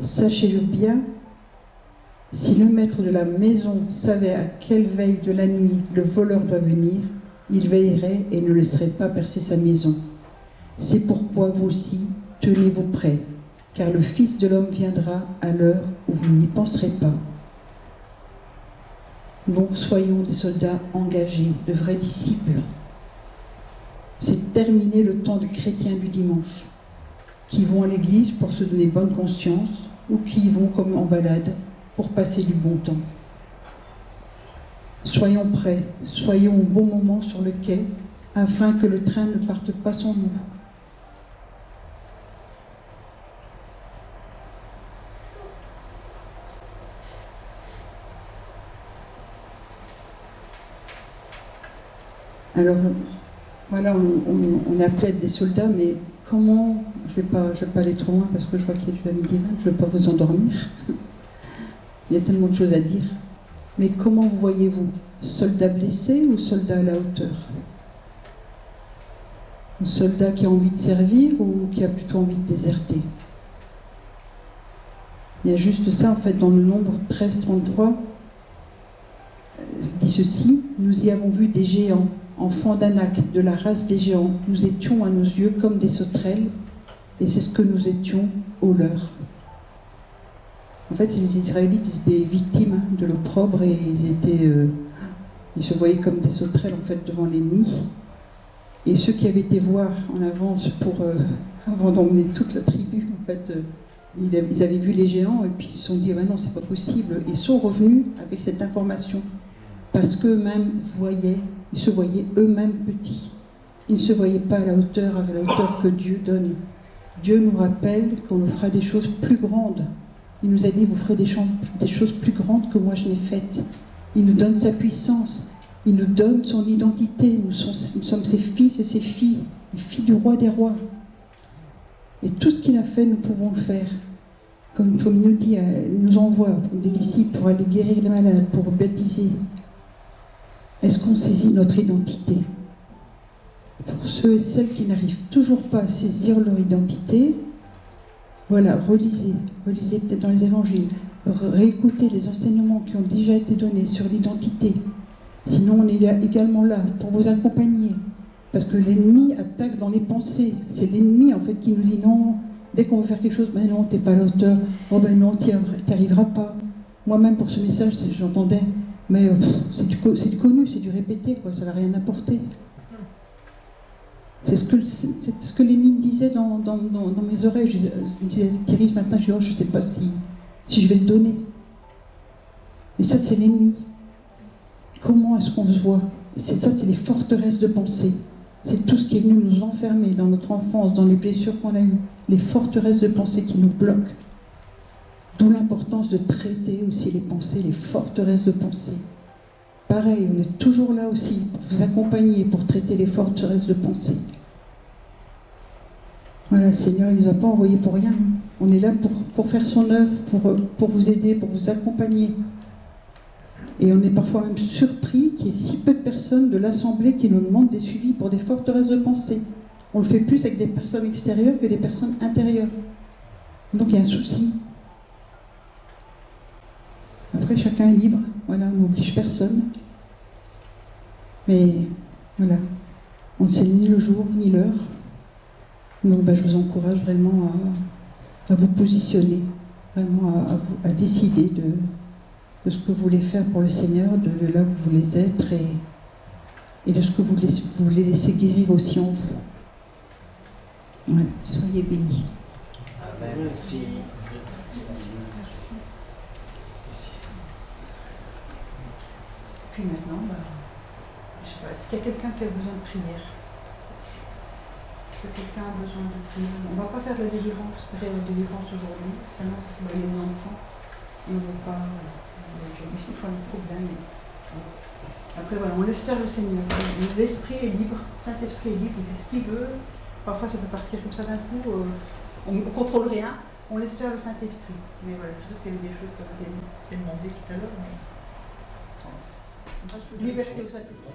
Sachez-le bien, si le maître de la maison savait à quelle veille de la nuit le voleur doit venir, il veillerait et ne laisserait pas percer sa maison. C'est pourquoi vous aussi, tenez-vous prêts, car le Fils de l'homme viendra à l'heure où vous n'y penserez pas. Donc soyons des soldats engagés, de vrais disciples. C'est terminé le temps des chrétiens du dimanche, qui vont à l'église pour se donner bonne conscience ou qui y vont comme en balade pour passer du bon temps. Soyons prêts, soyons au bon moment sur le quai, afin que le train ne parte pas sans nous. Alors, voilà, on est appelé à être des soldats, mais comment, je vais pas aller trop loin parce que je vois qu'il y a du ami divin, je ne vais pas vous endormir. Il y a tellement de choses à dire. Mais comment vous voyez-vous? Soldat blessé ou soldat à la hauteur? Un soldat qui a envie de servir ou qui a plutôt envie de déserter? Il y a juste ça, en fait, dans le nombre 13-33, dit ceci: nous y avons vu des géants, enfants d'Anak, de la race des géants. Nous étions à nos yeux comme des sauterelles, et c'est ce que nous étions aux leurs. En fait, les Israélites étaient des victimes de l'opprobre et ils se voyaient comme des sauterelles en fait devant l'ennemi. Et ceux qui avaient été voir en avance avant d'emmener toute la tribu, en fait, ils avaient vu les géants et puis ils se sont dit ah ben non, c'est pas possible. Ils sont revenus avec cette information parce qu'eux-mêmes voyaient, ils se voyaient eux-mêmes petits. Ils ne se voyaient pas à la hauteur que Dieu donne. Dieu nous rappelle qu'on nous fera des choses plus grandes. Il nous a dit, vous ferez des choses plus grandes que moi je n'ai faites. Il nous donne sa puissance. Il nous donne son identité. Nous sommes ses fils et ses filles, les filles du roi des rois. Et tout ce qu'il a fait, nous pouvons le faire. Comme Tommy nous dit, il nous envoie des disciples pour aller guérir les malades, pour baptiser. Est-ce qu'on saisit notre identité? Pour ceux et celles qui n'arrivent toujours pas à saisir leur identité, voilà, relisez peut-être dans les évangiles, réécoutez les enseignements qui ont déjà été donnés sur l'identité. Sinon, on est également là pour vous accompagner. Parce que l'ennemi attaque dans les pensées. C'est l'ennemi, en fait, qui nous dit non, dès qu'on veut faire quelque chose, ben non, t'es pas à la hauteur. Oh ben non, t'y arriveras pas. Moi-même, pour ce message, j'entendais, mais c'est du connu, c'est du répété, quoi, ça n'a rien apporté. C'est ce que l'ennemi disait dans mes oreilles. Je disais à Thierry ce matin, je ne sais pas si je vais le donner. Mais ça, c'est l'ennemi. Comment est-ce qu'on se voit? C'est les forteresses de pensée. C'est tout ce qui est venu nous enfermer dans notre enfance, dans les blessures qu'on a eues. Les forteresses de pensée qui nous bloquent. D'où l'importance de traiter aussi les pensées, les forteresses de pensée. Pareil, on est toujours là aussi pour vous accompagner, pour traiter les forteresses de pensée. Voilà, le Seigneur, il ne nous a pas envoyés pour rien. On est là pour faire son œuvre, pour vous aider, pour vous accompagner. Et on est parfois même surpris qu'il y ait si peu de personnes de l'Assemblée qui nous demandent des suivis pour des forteresses de pensée. On le fait plus avec des personnes extérieures que des personnes intérieures. Donc il y a un souci. Après, chacun est libre. Voilà, on n'oblige personne. Mais voilà, on ne sait ni le jour ni l'heure. Donc je vous encourage vraiment à vous positionner, vraiment à décider de ce que vous voulez faire pour le Seigneur, de là où vous voulez être et de ce que vous voulez laisser guérir aussi en vous. Voilà, soyez bénis. Amen. Merci. Puis maintenant, je sais pas, est-ce qu'il y a quelqu'un qui a besoin de prière? Est-ce que quelqu'un a besoin de prière? On ne va pas faire de la délivrance aujourd'hui, sinon c'est les enfants. On ne veut pas, il faut un problème. Après voilà, on laisse faire le Seigneur. L'esprit est libre, Saint-Esprit est libre, il fait ce qu'il veut. Parfois ça peut partir comme ça d'un coup, on ne contrôle rien. On laisse faire le Saint-Esprit. Mais voilà, c'est vrai qu'il y a eu des choses comme tu as demandé tout à l'heure, mais... Liberté au Saint-Esprit.